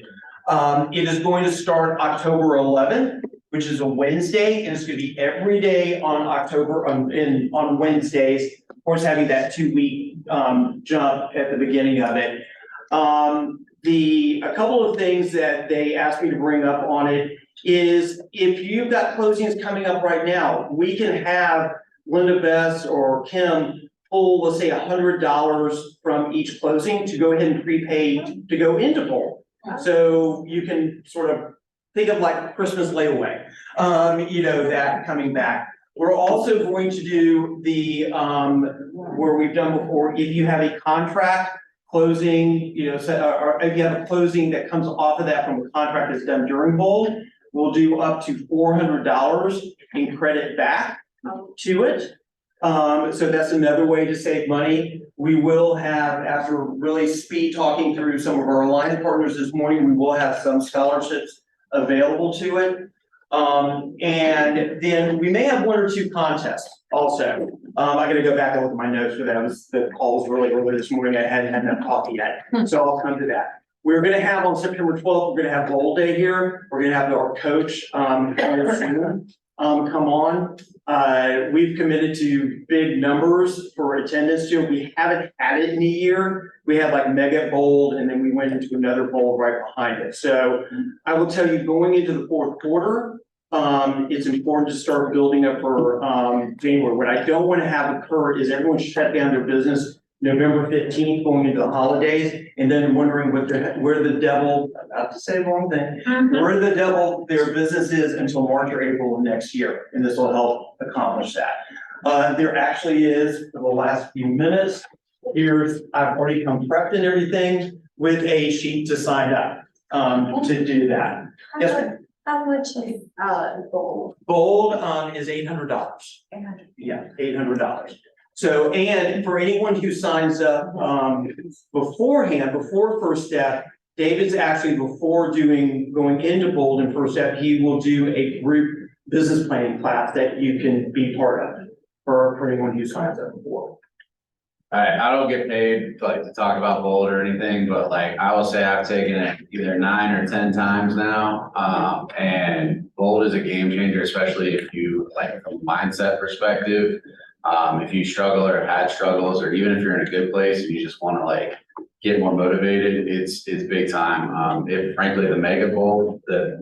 It is going to start October 11th, which is a Wednesday, and it's gonna be every day on on Wednesdays. Of course, having that 2-week, jump at the beginning of it. A couple of things that they asked me to bring up on it is if you've got closings coming up right now, we can have Linda Bess or Kim pull, let's say $100 from each closing to go ahead and prepay to go into Bold. So you can sort of think of like Christmas layaway, that coming back. We're also going to do the, where we've done before, if you have a contract closing, or if you have a closing that comes off of that from a contract that's done during Bold, we'll do up to $400 in credit back to it. So that's another way to save money. We will have, after really speed talking through some of our alliance partners this morning, we will have some scholarships available to it. And then we may have 1 or 2 contests also. I gotta go back and look at my notes for that. The call was really early this morning. I hadn't had enough coffee yet. So I'll come to that. We're gonna have on September 12th, we're gonna have Bold Day here. We're gonna have our coach, come on. We've committed to big numbers for attendance to it. We haven't had it in a year. We had like mega Bold and then we went into another Bold right behind it. So I will tell you, going into the fourth quarter, it's important to start building up for January. What I don't want to have occur is everyone shut down their business November 15th going into the holidays and then wondering where the devil, not to say the wrong thing, where the devil their business is until March or April of next year. And this will help accomplish that. There actually is, for the last few minutes, I've already come prepped and everything with a sheet to sign up to do that. Yes, ma'am. How much is, Bold? Bold is $800. Yeah, $800. So, and for anyone who signs up beforehand, before First Step, David's actually going into Bold and First Step, he will do a group business planning class that you can be part of for anyone who signs up before. I don't get paid to talk about Bold or anything, but I will say I've taken it either 9 or 10 times now. And Bold is a game changer, especially if you from a mindset perspective. If you struggle or have had struggles, or even if you're in a good place and you just want to get more motivated, it's big time. Frankly, the mega Bold that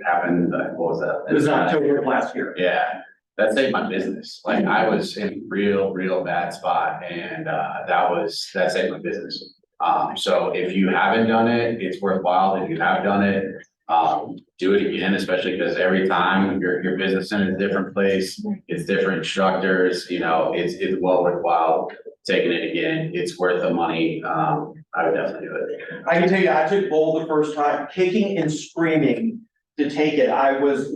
happened, what was that? It was October of last year. Yeah. That saved my business. I was in a real bad spot, and that saved my business. So if you haven't done it, it's worthwhile. If you have done it, do it again, especially because every time your business in a different place, it's different instructors, it's well worthwhile taking it again. It's worth the money. I would definitely do it. I can tell you, I took Bold the first time, kicking and screaming to take it. It was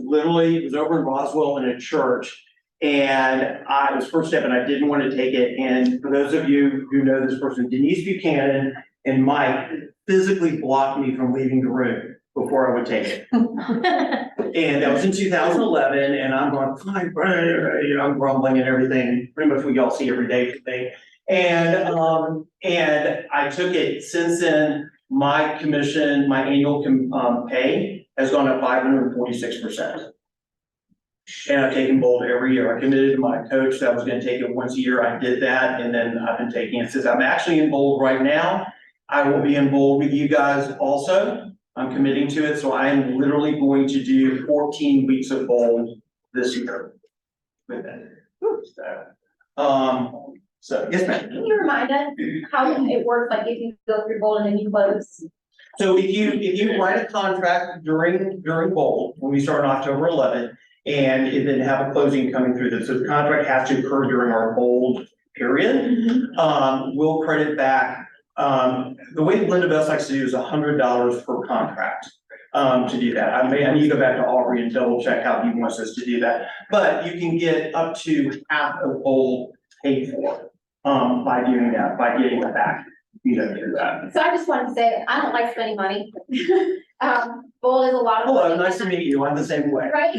over in Roswell in a church, and it was First Step, and I didn't want to take it. And for those of you who know this person, Denise Buchanan and Mike physically blocked me from leaving the room before I would take it. And that was in 2011, and I'm going, fine, I'm grumbling and everything, pretty much what y'all see every day today. And I took it. Since then, my commission, my annual pay has gone up 546%. And I've taken Bold every year. I committed to my coach that I was going to take it once a year. I did that, and then I've been taking it since. I'm actually in Bold right now. I will be in Bold with you guys also. I'm committing to it, so I am literally going to do 14 weeks of bold this year. With it. So, yes, ma'am. Can you remind us how it works, like if you go through bold and then you close? So if you write a contract during bold, when we start on October 11th, and then have a closing coming through this, so the contract has to occur during our bold period. We'll credit back, the way Linda Best likes to do is $100 per contract. To do that, I need to go back to Aubrey and double check how he wants us to do that, but you can get up to half of bold paid for, by doing that, by getting it back, through that. So I just wanted to say that I don't like spending money. Bold is a lot of. Hello, money. nice to meet you, I'm the same way. Right?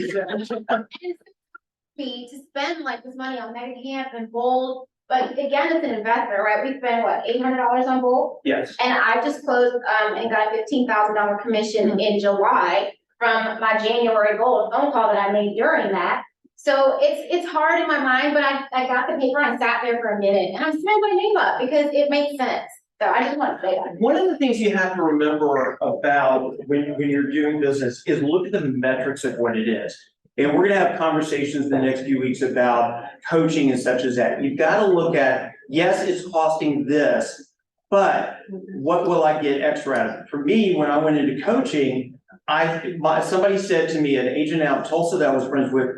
Me to spend like this money on mega camp and bold, but again, it's an investment, right? We spend what, $800 on bold? Yes. And I just closed, and got a $15,000 commission in July from my January bold phone call that I made during that. So it's hard in my mind, but I got the paper and sat there for a minute and I spent my name up because it makes sense. So I just want to say that. One of the things you have to remember about when you're doing business is look at the metrics of what it is. And we're gonna have conversations in the next few weeks about coaching and such as that. You've got to look at, yes, it's costing this, but what will I get extra out of it? For me, when I went into coaching, somebody said to me, an agent out of Tulsa that I was friends with,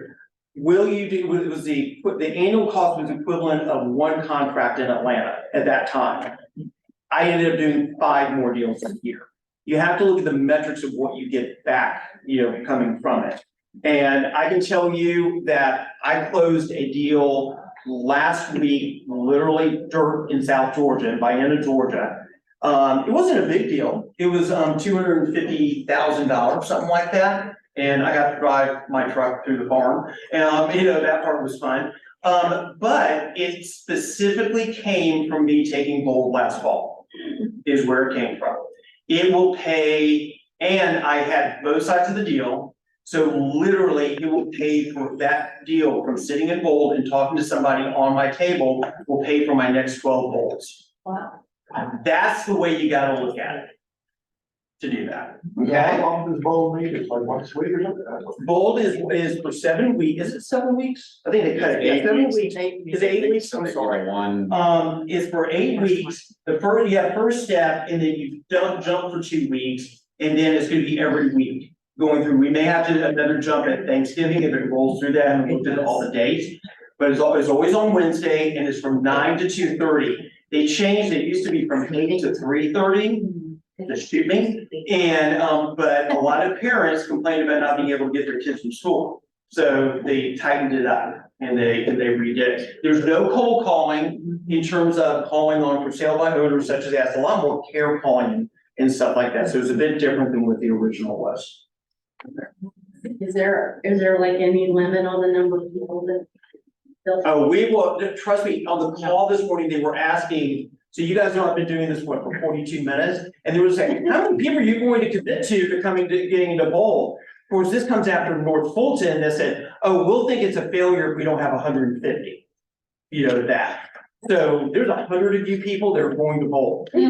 will you do, it was the annual cost was equivalent of one contract in Atlanta at that time. I ended up doing 5 more deals a year. You have to look at the metrics of what you get back, coming from it. And I can tell you that I closed a deal last week, literally in South Georgia, in Vienna, Georgia. It wasn't a big deal. It was $250,000, something like that. And I got to drive my truck through the farm. That part was fun. But it specifically came from me taking bold last fall, is where it came from. It will pay, and I had both sides of the deal. So literally, it will pay for that deal from sitting at bold and talking to somebody on my table will pay for my next 12 bolds. Wow. That's the way you gotta look at it. To do that, okay? How long does bold mean? It's like once a week or something? Bold is for 7 weeks. Is it 7 weeks? I think they cut it. Yeah, 7 weeks. Is it 8 weeks? I'm sorry. Is for 8 weeks. You have first step, and then you don't jump for 2 weeks, and then it's gonna be every week going through. We may have to do another jump at Thanksgiving if it rolls through that and looked at all the dates. But it's always on Wednesday, and it's from 9 to 2:30. They changed, it used to be from 8 to 3:30. Excuse me, and, but a lot of parents complain about not being able to get their kids from school. So they tightened it up and they redid it. There's no cold calling in terms of calling on for sale by owners such as that. It's a lot more care calling and stuff like that. So it's a bit different than what the original was. Is there like any limit on the number of people that? Oh, we will, trust me, on the call this morning, they were asking, so you guys know I've been doing this for 42 minutes, and they were saying, how many people are you going to commit to getting into bold? Of course, this comes after North Fulton that said, oh, we'll think it's a failure if we don't have 150. That. So there's 100 of you people that are going to bold. To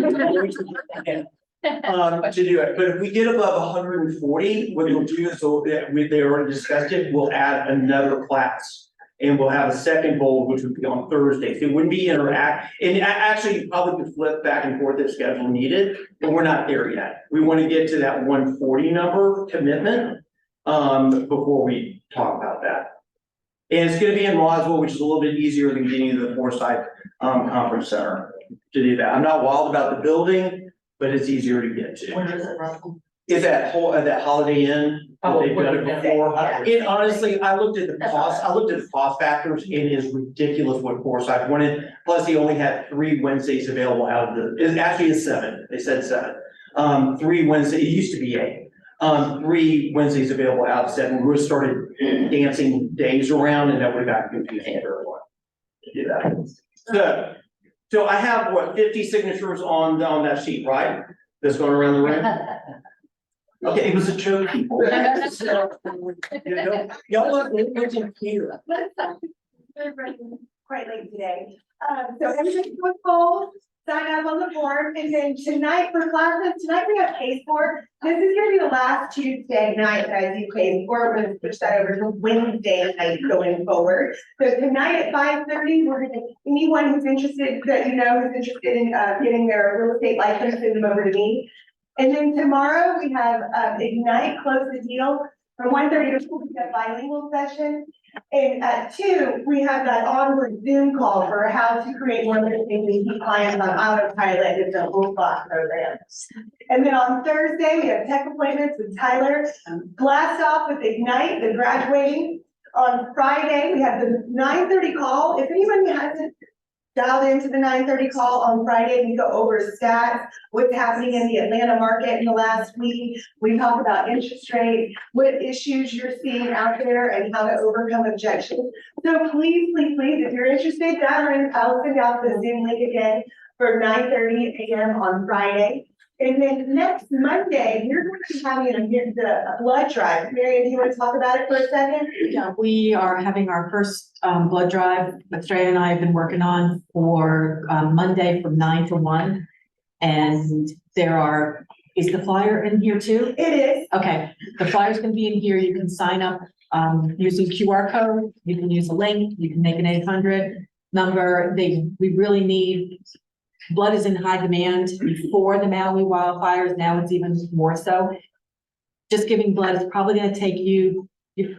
do it, but if we get above 140, what we'll do is, they already discussed it, we'll add another class. And we'll have a second bold, which would be on Thursday. So it wouldn't be and actually probably could flip back and forth if schedule needed, but we're not there yet. We want to get to that 140 number commitment before we talk about that. And it's going to be in Roswell, which is a little bit easier than getting to the Forsyth Conference Center to do that. I'm not wild about the building, but it's easier to get to. Where is it, Russell? Is that Holiday Inn? They've done it before. It honestly, I looked at the cost factors. It is ridiculous what Forsyth wanted. Plus, he only had 3 Wednesdays available out of it actually is 7. They said 7. 3 Wednesdays, it used to be 8. 3 Wednesdays available out of 7. We started dancing days around, and that would have gotten confusing for everyone to do that. So I have 50 signatures on that sheet, right? That's going around the room. Okay, it was a joke, people. Y'all look here. Quite late today. So everybody's going bold. sign up on the form, and then tonight for classes, tonight we have case board. This is gonna be the last Tuesday night that I do case board, we're gonna switch that over to Wednesday night going forward. So tonight at 5:30, we're gonna, anyone who's interested, that you know who's interested in, getting their real estate license, send them over to me. And then tomorrow we have, Ignite, close the deal, from 1:30 to 4, we have bilingual session. And at 2, we have that onward Zoom call for how to create more listings and keep clients on autopilot with the whole block program. And then on Thursday, we have tech appointments with Tyler, blast off with Ignite, the graduating. On Friday, we have the 9:30 call. If anybody hasn't dialed into the 9:30 call on Friday, we go over stats, what's happening in the Atlanta market in the last week. We talk about interest rate, what issues you're seeing out there and how to overcome objections. So please, please, please, if you're interested, dial in, I'll send out the Zoom link again for 9:30 a.m. on Friday. And then next Monday, we're going to be having a blood drive. Marion, do you want to talk about it for a second? Yeah, we are having our first blood drive that Straya and I have been working on for Monday from 9 to 1. And is the flyer in here too? It is. Okay, the flyer's gonna be in here. You can sign up using QR code. You can use a link. You can make an 800 number. We really need, blood is in high demand before the Maui wildfires. Now it's even more so. Just giving blood is probably gonna take you're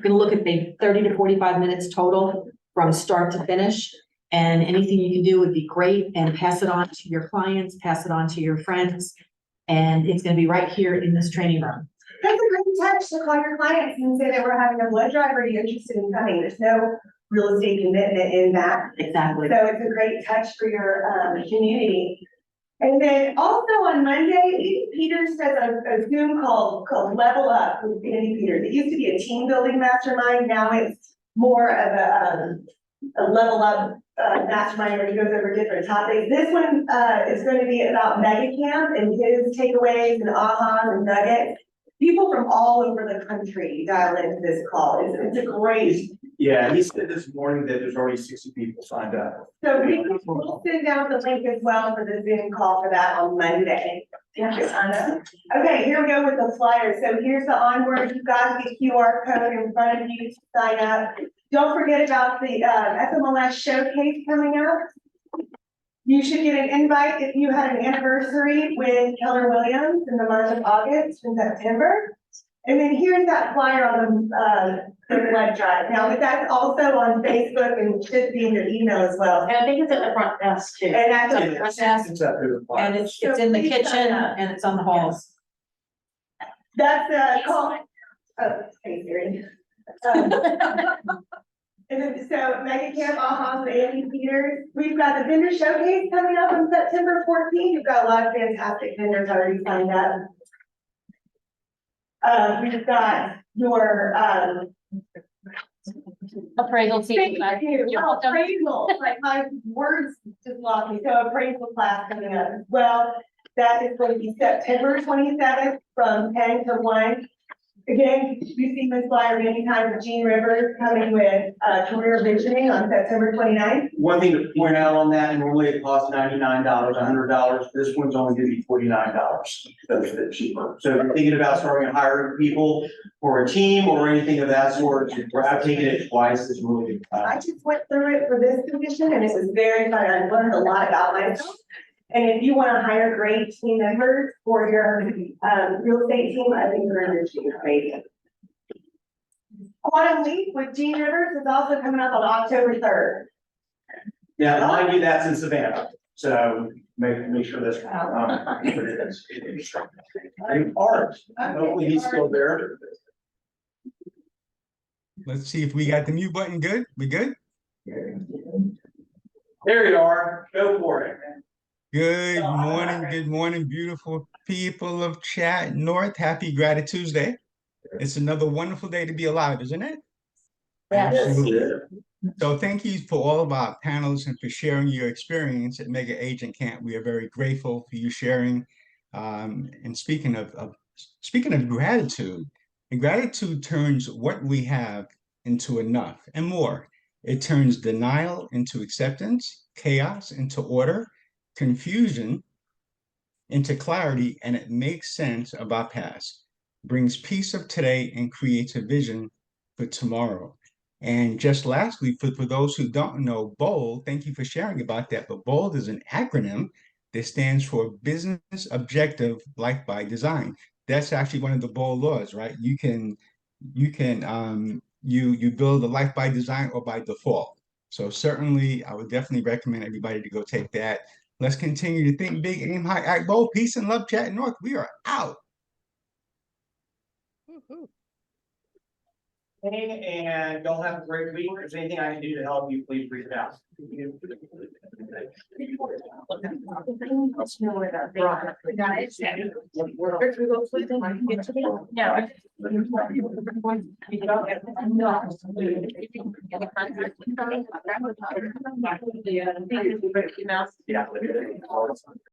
gonna look at the 30 to 45 minutes total from start to finish. And anything you can do would be great, and pass it on to your clients, pass it on to your friends. And it's gonna be right here in this training room. That's a great touch to call your clients and say that we're having a blood drive. Are you interested in coming? There's no real estate commitment in that. Exactly. So it's a great touch for your community. And then also on Monday, Andy Peters does a Zoom call called Level Up with Andy Peters. It used to be a team building mastermind. Now it's more of a level up mastermind where he goes over different topics. This one is going to be about Mega Camp and his takeaways and ahas and nuggets. People from all over the country dial into this call. It's a great. Yeah, he said this morning that there's already 60 people signed up. So we'll send out the link as well for the Zoom call for that on Monday. Okay, here we go with the flyer. So here's the onward. You've got the QR code in front of you to sign up. Don't forget about the FMLS showcase coming up. You should get an invite if you had an anniversary with Keller Williams in the month of August and September. And then here's that flyer on the blood drive. Now, that's also on Facebook and should be in your email as well. And I think it's at the front desk too. And that's It's at the front desk, It's up there. and it's in the kitchen and it's on the halls. That's call. Oh, hey, Siri. And then, so Mega Camp, ahas, and Andy Peters. We've got the vendor showcase coming up on September 14th. You've got a lot of fantastic vendors already signed up. We've got your, Appraisal season. thank you. Appraisal, like my words just lost me. So appraisal class coming up as well. That is going to be September 27th from 10 to 1. Again, you've seen this flyer many times with Gene Rivers coming with career visioning on September 29th. One thing to point out on that, normally it costs $99, $100. This one's only gonna be $49. That's a bit cheaper. So if you're thinking about starting hiring people for a team or anything of that sort, I've taken it twice. It's really good. I just went through it for this position and it was very fun. I learned a lot about myself. And if you want to hire great team members for your real estate team, I think we're going to do great. Quantum Leap with Gene Rivers is also coming up on October 3rd. Now, mind you, that's in Savannah, so make sure that's. It is. And Art, hopefully he's still there. Let's see if we got the mute button good. We good? There you are. Go for it. Good morning, beautiful people of Chat North. Happy Gratitude Tuesday. It's another wonderful day to be alive, isn't it? Yes. Absolutely. So thank you for all of our panelists and for sharing your experience at Mega Agent Camp. We are very grateful for you sharing. And speaking of gratitude, and gratitude turns what we have into enough and more. It turns denial into acceptance, chaos into order, confusion into clarity, and it makes sense of our past, brings peace of today, and creates a vision for tomorrow. And just lastly, for those who don't know BOLD, thank you for sharing about that, but BOLD is an acronym that stands for Business Objective Life by Design. That's actually one of the BOLD laws, right? You build a life by design or by default. So certainly, I would definitely recommend everybody to go take that. Let's continue to think big, aim high, act bold. Peace and love, Chat North. We are out. And y'all have a great week. If there's anything I can do to help you, please reach out. No.